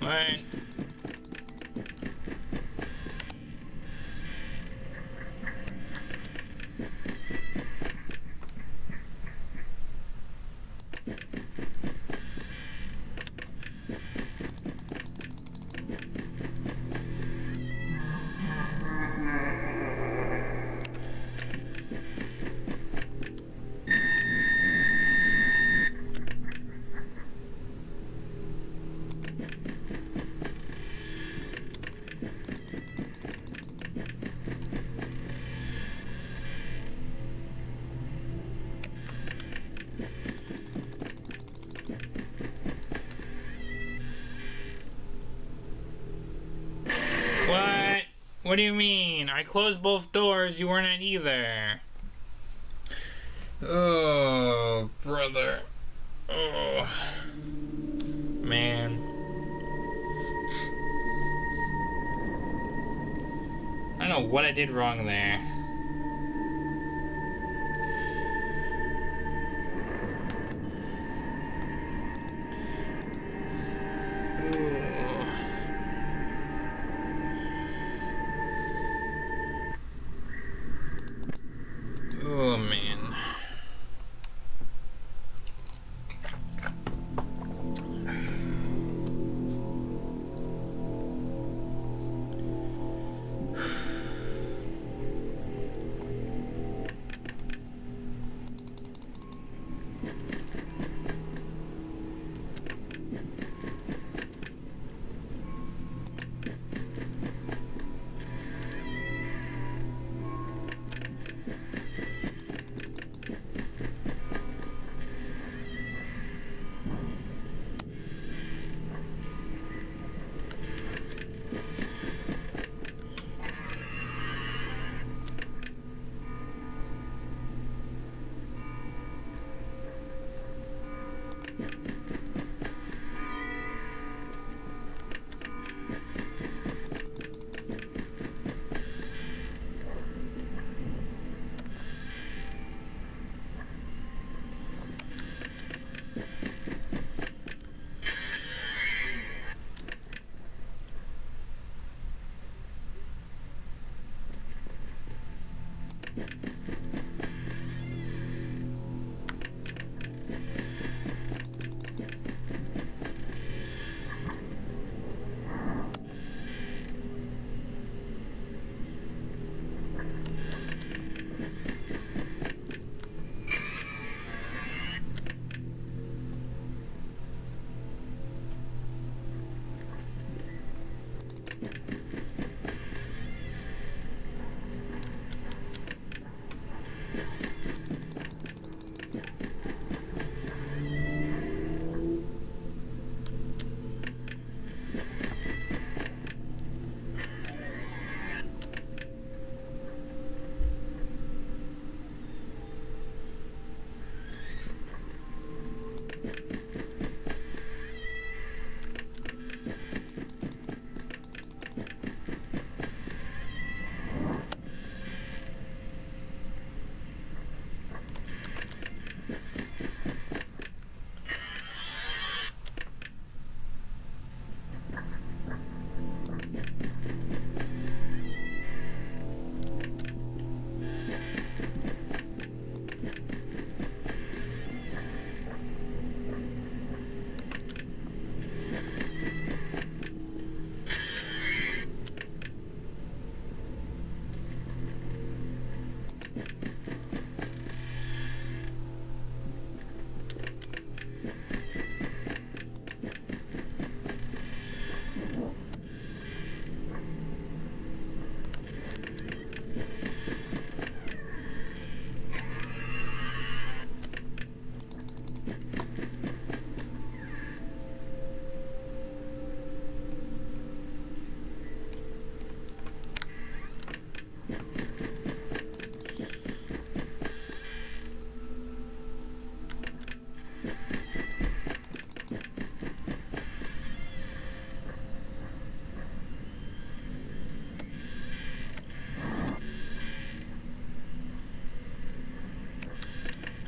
What? What? What do you mean? I closed both doors. You weren't at either. Oh, brother. Oh, man. I don't know what I did wrong there. Oh, man.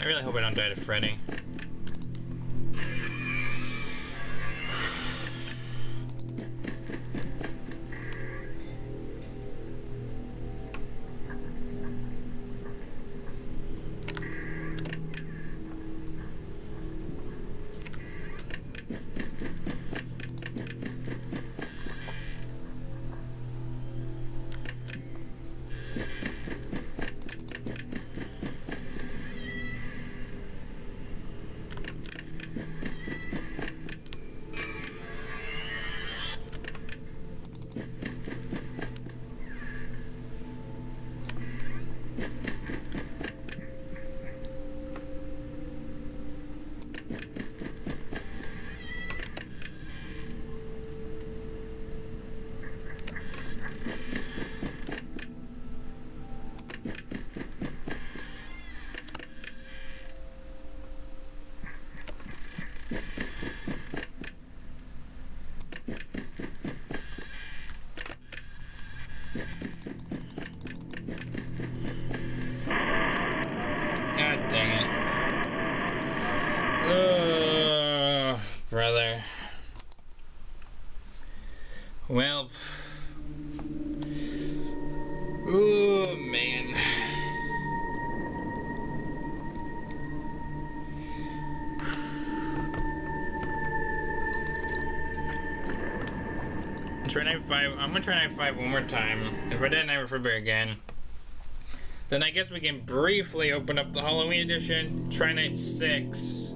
I really hope I don't die to Freddy. Well, oh man. Try Night 5. I'm gonna try Night 5 one more time. If I didn't, I remember again. Then I guess we can briefly open up the Halloween edition. Try Night 6.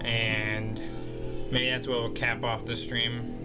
And maybe that's what we'll cap off the stream.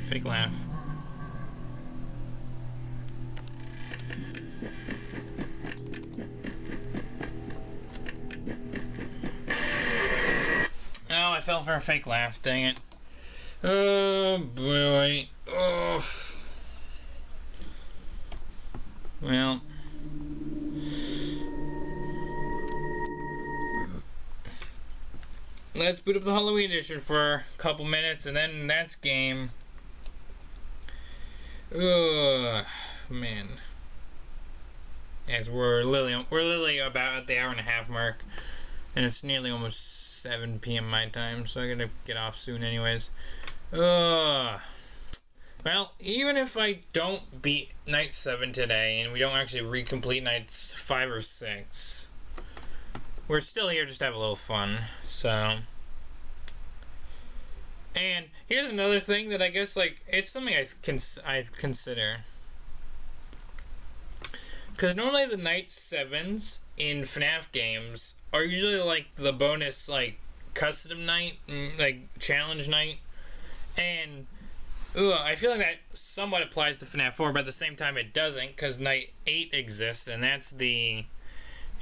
Fake laugh. Oh, I fell for a fake laugh, dang it. Oh boy. Oh. Well. Let's boot up the Halloween edition for a couple minutes and then that's game. Ugh, man. As we're literally about at the hour-and-a-half mark, and it's nearly almost 7 p.m. my time, so I gotta get off soon, anyways. Ugh. Well, even if I don't beat Night 7 today, and we don't actually recomplete Nights 5 or 6, we're still here just to have a little fun, so. And here's another thing that I guess, like, it's something I consider. Because normally the Night 7s in FNAF games are usually, like, the bonus, like, custom night, like, challenge night. And, I feel like that somewhat applies to FNAF 4, but at the same time it doesn't, because Night 8 exists, and that's the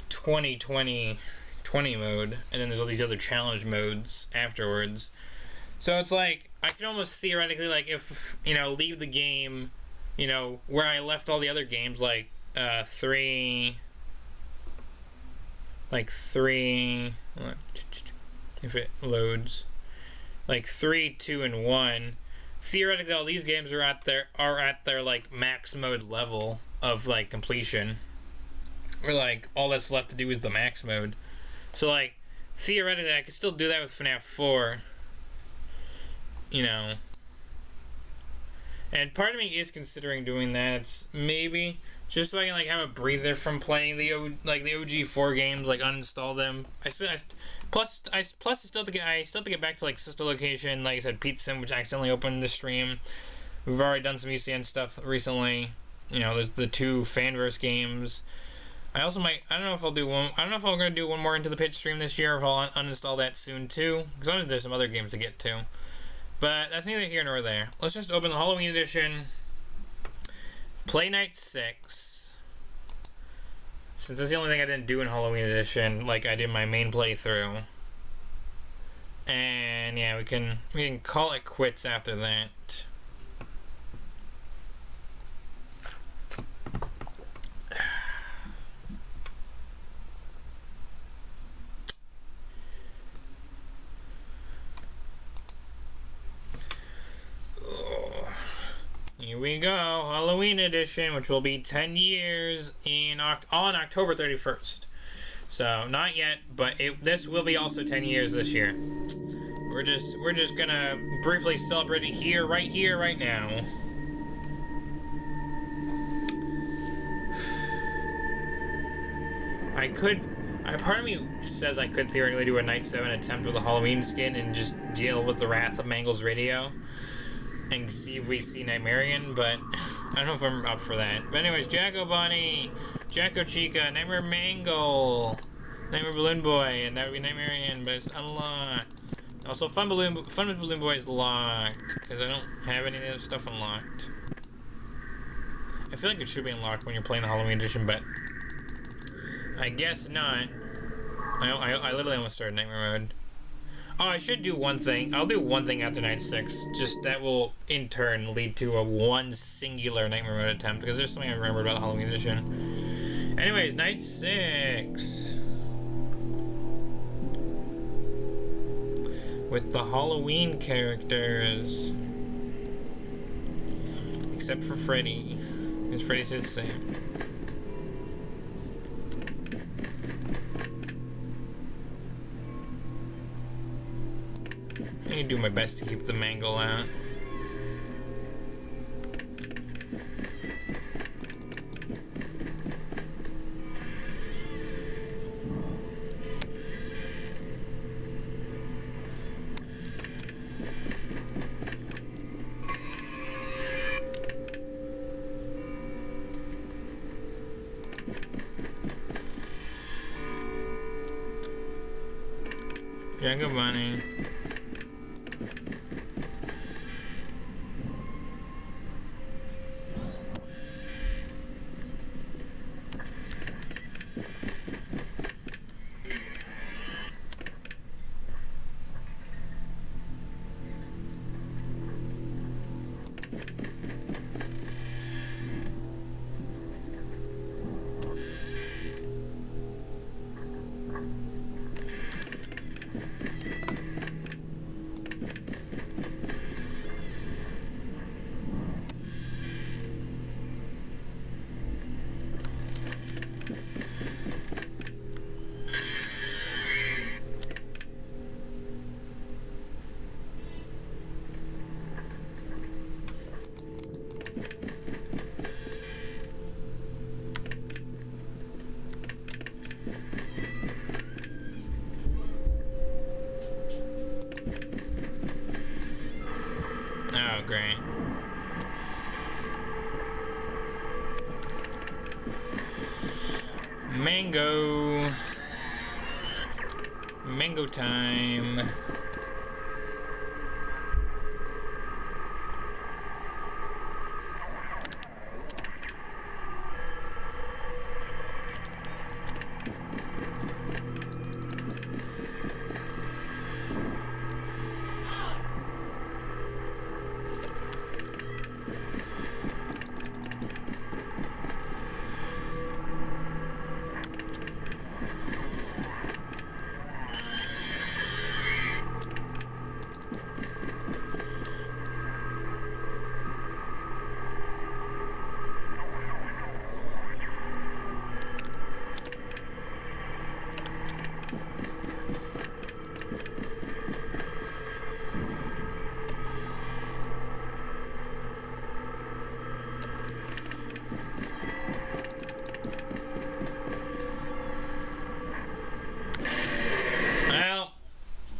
2020 mode. And then there's all these other challenge modes afterwards. So it's like, I can almost theoretically, like, if, leave the game, where I left all the other games, like, 3, if it loads, like 3, 2, and 1, theoretically all these games are at their like max mode level of like completion, or like all that's left to do is the max mode. So like theoretically I could still do that with FNAF 4, you know. And part of me is considering doing that, maybe just so I can like have a breather from playing the OG 4 games, like uninstall them. I still have to get back to like Sister Location, like I said, Pete Sim, which I accidentally opened the stream. We've already done some ECN stuff recently. You know, there's the 2 Fanverse games. I also might, I don't know if I'm gonna do one more Into the Pit stream this year, or if I'll uninstall that soon too, because there's some other games to get to. But that's neither here nor there. Let's just open the Halloween edition. Play Night 6. Since that's the only thing I didn't do in Halloween edition, like I did my main playthrough. And yeah, we can call it quits after that. Here we go, Halloween edition, which will be 10 years on October 31st. So not yet, but this will be also 10 years this year. We're just gonna briefly celebrate it right now. Part of me says I could theoretically do a Night 7 attempt with a Halloween skin and just deal with the wrath of Mangle's radio and see if we see Nightmarian, but I don't know if I'm up for that. But anyways, Jacko Bunny, Jacko Chica, Nightmare Mangle, Nightmare Balloon Boy, and that would be Nightmarian, but it's unlocked. Also, Fun with Balloon Boy is locked, because I don't have any of the other stuff unlocked. I feel like it should be unlocked when you're playing the Halloween edition, but I guess not. I literally almost started Nightmare mode. Oh, I should do one thing. I'll do one thing after Night 6. Just that will, in turn, lead to one singular Nightmare mode attempt, because there's something I remembered about the Halloween edition. Anyways, Night 6. With the Halloween characters. Except for Freddy. Because Freddy's the same. I need to do my best to keep the mangle out. Jacko Bunny. Oh, great. Mango time.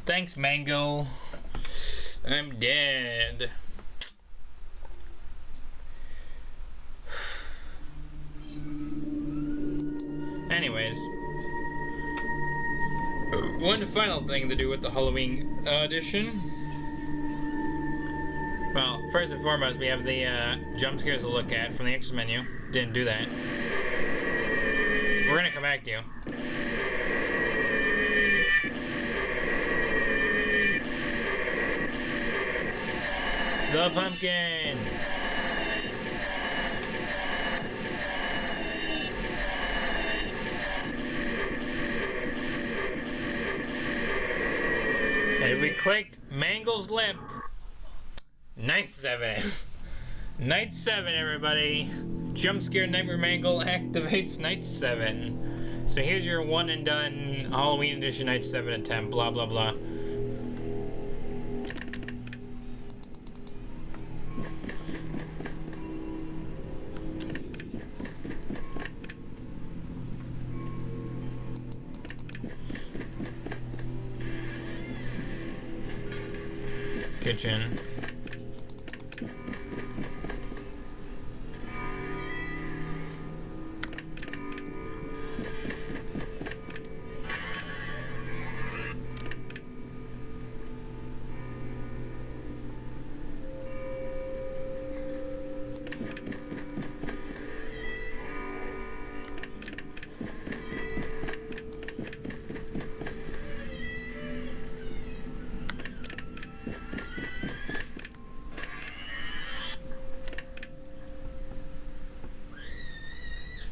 Thanks, Mango. I'm dead. Anyways, one final thing to do with the Halloween edition. Well, first and foremost, we have the jump scares to look at from the extra menu. Didn't do that. We're gonna come back to you. The pumpkin! And if we click Mangle's lip, Night 7. Night 7, everybody. Jump scare Nightmare Mangle activates Night 7. So here's your one and done Halloween edition Night 7 attempt, blah blah blah. Kitchen.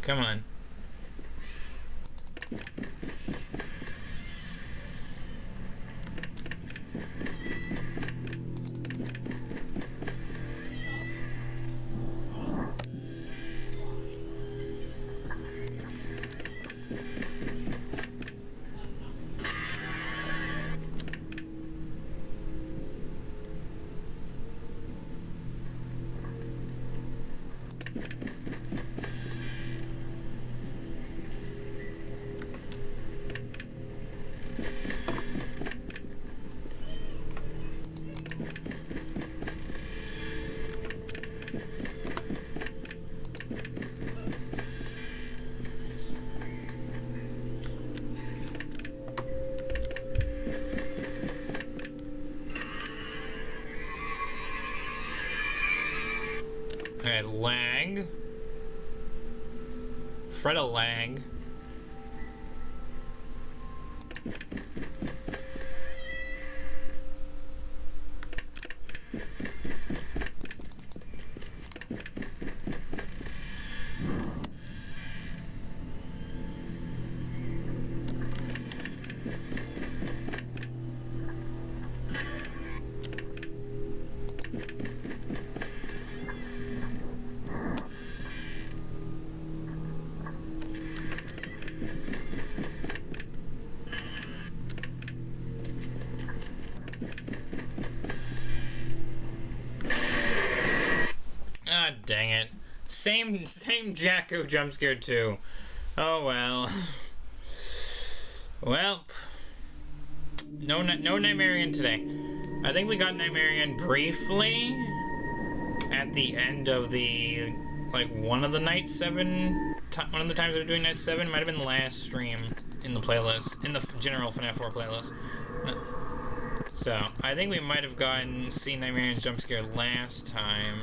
Come on. Alright, lag. Freddy lag. Ah, dang it. Same Jacko jump scare too. Oh well. Well, no Nightmarian today. I think we got Nightmarian briefly at the end of the one of the Night 7. One of the times we were doing Night 7 might have been the last stream in the playlist, in the general FNAF 4 playlist. So I think we might have seen Nightmarian's jump scare last time.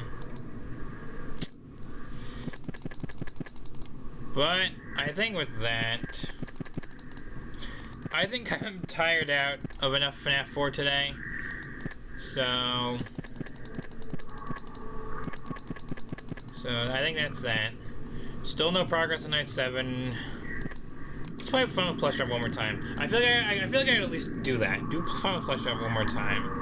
But I think with that, I think I'm tired out of enough FNAF 4 today. So I think that's that. Still no progress on Night 7. Let's play Fun with Plush Drop one more time. I feel like I could at least do that. Do Fun with Plush Drop one more time.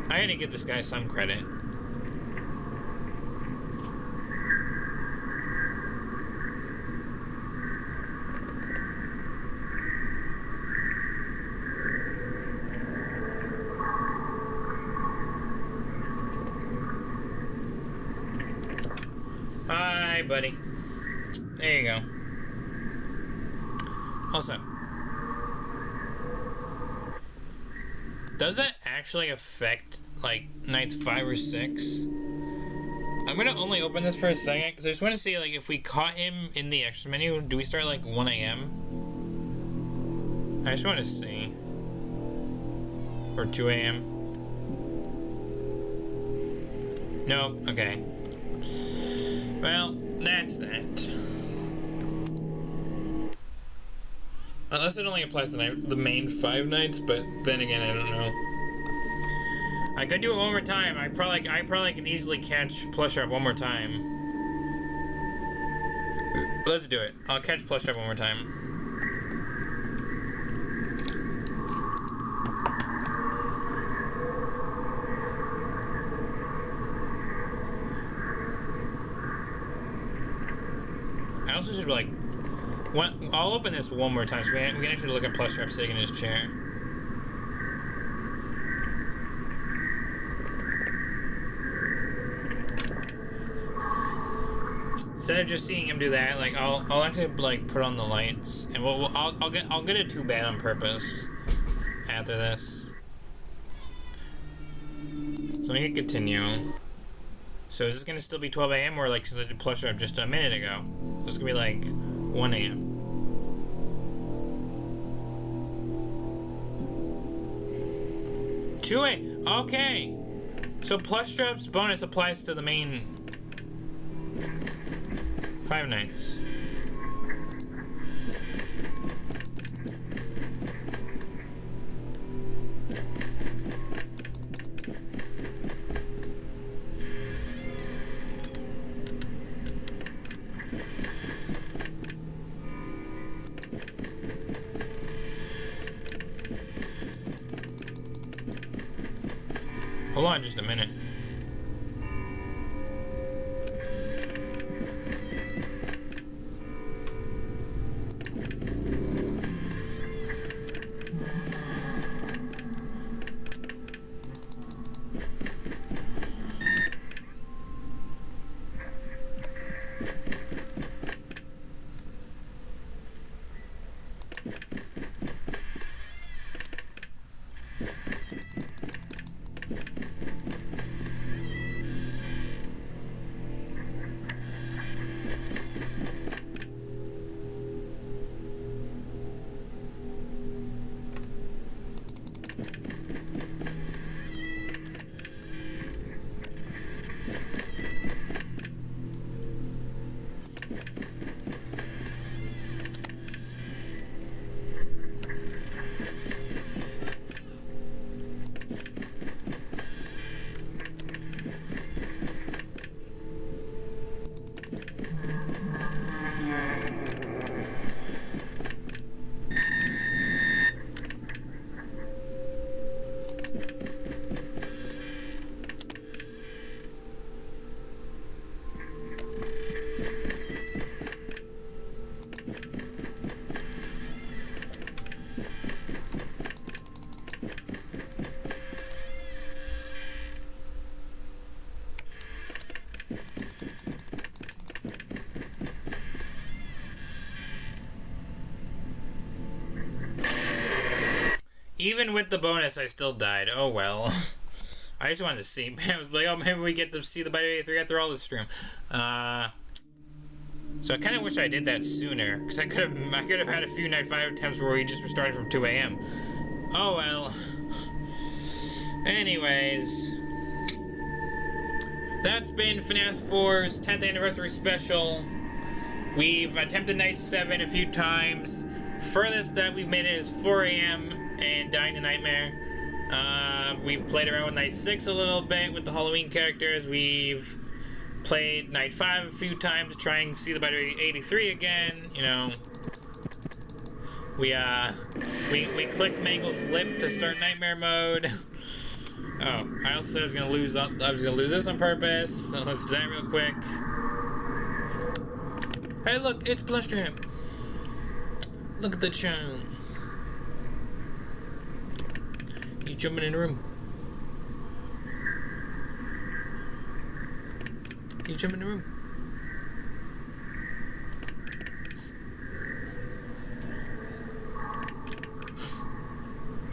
I gotta give this guy some credit. Hi, buddy. There you go. Also, does that actually affect, like, nights 5 or 6? I'm gonna only open this for a second, because I just want to see, like, if we caught him in the extra menu, do we start, like, 1 a.m.? I just want to see. Or 2 a.m.? No, okay. Well, that's that. Unless it only applies to the main 5 nights, but then again, I don't know. I could do it one more time. I probably can easily catch Plush Trap one more time. Let's do it. I'll catch Plush Trap one more time. I also should like. I'll open this one more time so we can actually look at Plush Trap sitting in his chair. Instead of just seeing him do that, like I'll actually like put on the lights, and I'll get it too bad on purpose after this. So we can continue. So is this gonna still be 12 a.m. or like since I did Plush Trap just a minute ago? This is gonna be like 1 a.m. Okay. So Plush Trap's bonus applies to the main 5 nights. Hold on just a minute. Even with the bonus, I still died. Oh well. I just wanted to see. I was like, oh, maybe we get to see the Bite 83 after all this stream. So I kind of wish I did that sooner, because I could have had a few night 5 attempts where we just started from 2 a.m. Oh well. Anyways, that's been FNAF 4's 10th anniversary special. We've attempted night 7 a few times. Furthest that we've made it is 4 a.m. and dying the nightmare. We've played around with night 6 a little bit with the Halloween characters. We've played night 5 a few times to try and see the Bite 83 again. You know, we clicked Mangle's lip to start nightmare mode. Oh, I also said I was gonna lose this on purpose. So let's do that real quick. Hey, look, it's Plush Trap. Look at the child. He's jumping in the room. He's jumping in the room.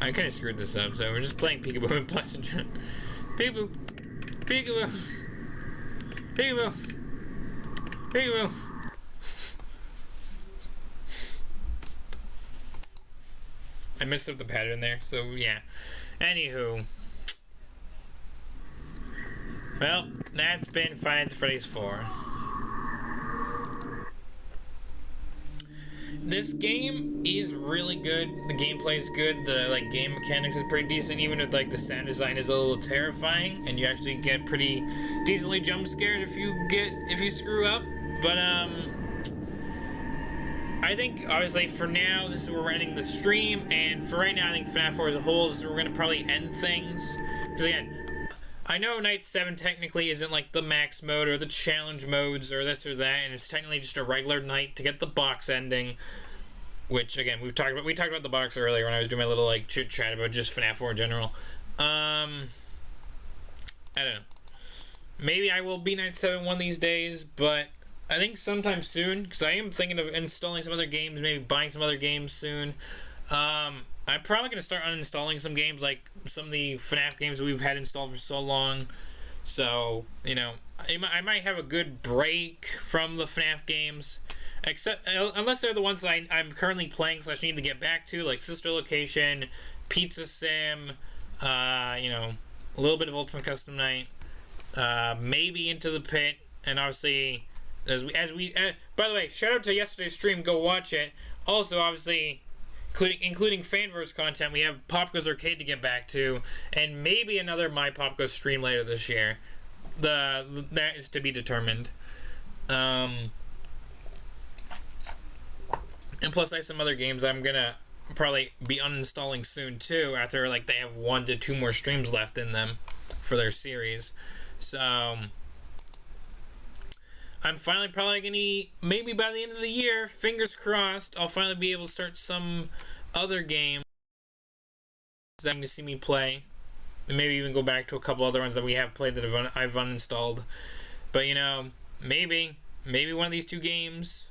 I kind of screwed this up, so we're just playing Peekaboo and Pleasant. Peekaboo. Peekaboo. Peekaboo. Peekaboo. I messed up the pattern there, so yeah. Anywho. Well, that's been Five Nights at Freddy's 4. This game is really good. The gameplay is good. The game mechanics is pretty decent, even if the sound design is a little terrifying, and you actually get pretty decently jump scared if you screw up. But I think obviously for now this is where we're ending the stream, and for right now I think FNAF 4 as a whole is where we're gonna probably end things. Because again, I know Night 7 technically isn't the max mode or the challenge modes or this or that, and it's technically just a regular night to get the box ending. Which again, we talked about the box earlier when I was doing my little chit chat about just FNAF 4 in general. I don't know. Maybe I will be Night 7 one of these days, but I think sometime soon, because I am thinking of installing some other games, maybe buying some other games soon. I'm probably going to start uninstalling some games, like some of the FNAF games that we've had installed for so long. So, I might have a good break from the FNAF games, except unless they're the ones that I'm currently playing / need to get back to, like Sister Location, Pizza Sim, a little bit of Ultimate Custom Night, maybe Into the Pit, and obviously, as we by the way, shout out to yesterday's stream, go watch it. Also, obviously, including Fanverse content, we have Pop Goes Arcade to get back to, and maybe another My Pop Goes stream later this year. That is to be determined. And plus, I have some other games I'm gonna probably be uninstalling soon too, after they have 1 to 2 more streams left in them for their series. So I'm finally probably gonna, maybe by the end of the year, fingers crossed, I'll finally be able to start some other game that I'm gonna see me play, and maybe even go back to a couple other ones that we have played that I've uninstalled. But maybe one of these 2 games.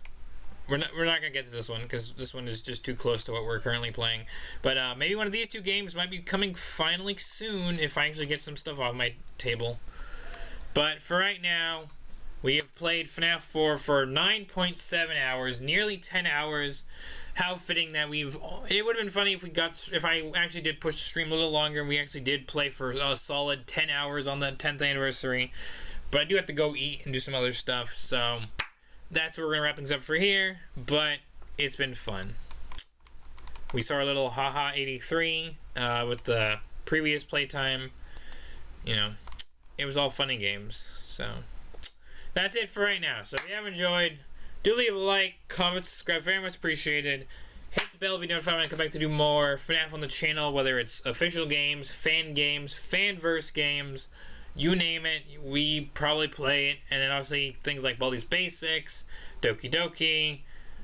We're not gonna get to this one because this one is just too close to what we're currently playing. But maybe one of these 2 games might be coming finally soon if I actually get some stuff off my table. But for right now, we have played FNAF 4 for 9.7 hours, nearly 10 hours. How fitting that it would have been funny if I actually did push the stream a little longer and we actually did play for a solid 10 hours on the 10th anniversary. But I do have to go eat and do some other stuff, so that's where we're going to wrap things up for here. But it's been fun. We saw our little haha 83 with the previous playtime. It was all fun and games, so that's it for right now. So if you have enjoyed, do leave a like, comment, subscribe, very much appreciated. Hit the bell to be notified when I come back to do more FNAF on the channel, whether it's official games, fanverse games, you name it, we probably play it. And then obviously things like Baldi's Basics, Doki Doki,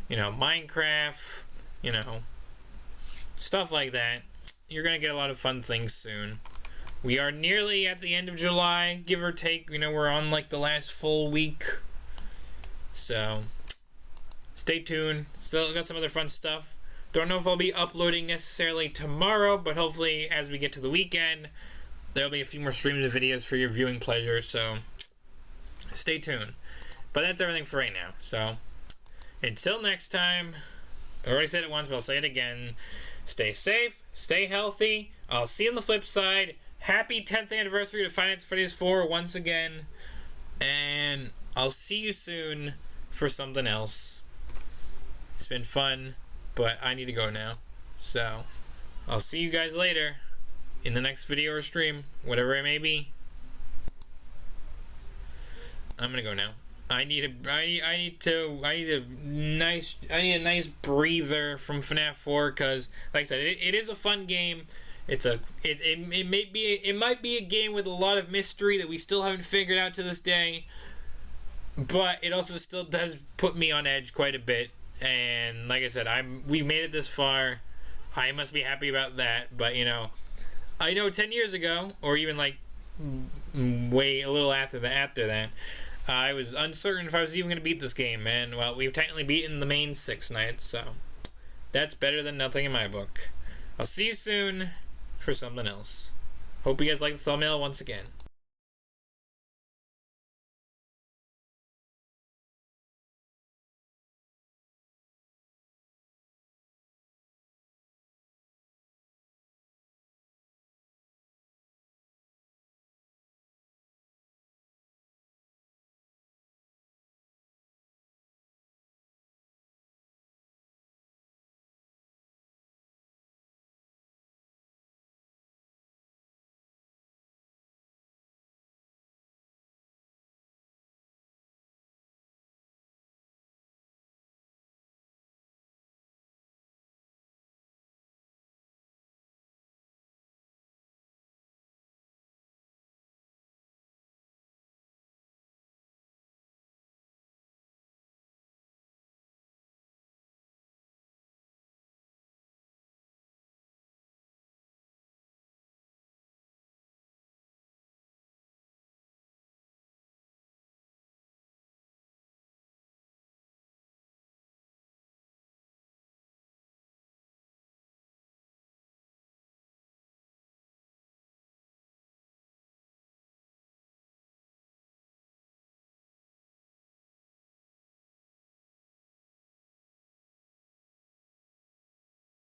Minecraft, stuff like that. You're gonna get a lot of fun things soon. We are nearly at the end of July, give or take. We're on the last full week. So stay tuned. Still got some other fun stuff. Don't know if I'll be uploading necessarily tomorrow, but hopefully as we get to the weekend, there'll be a few more streams and videos for your viewing pleasure. So stay tuned. But that's everything for right now. So until next time, I already said it once, but I'll say it again. Stay safe, stay healthy. I'll see you on the flip side. Happy 10th anniversary to Five Nights at Freddy's 4 once again. And I'll see you soon for something else. It's been fun, but I need to go now. So I'll see you guys later in the next video or stream, whatever it may be. I'm gonna go now. I need a nice breather from FNAF 4 because, like I said, it is a fun game. It might be a game with a lot of mystery that we still haven't figured out to this day, but it also still does put me on edge quite a bit. And like I said, we made it this far. I must be happy about that. But I know 10 years ago, or even way a little after that, I was uncertain if I was even going to beat this game. And well, we've technically beaten the main 6 nights, so that's better than nothing in my book. I'll see you soon for something else. Hope you guys like the thumbnail once again.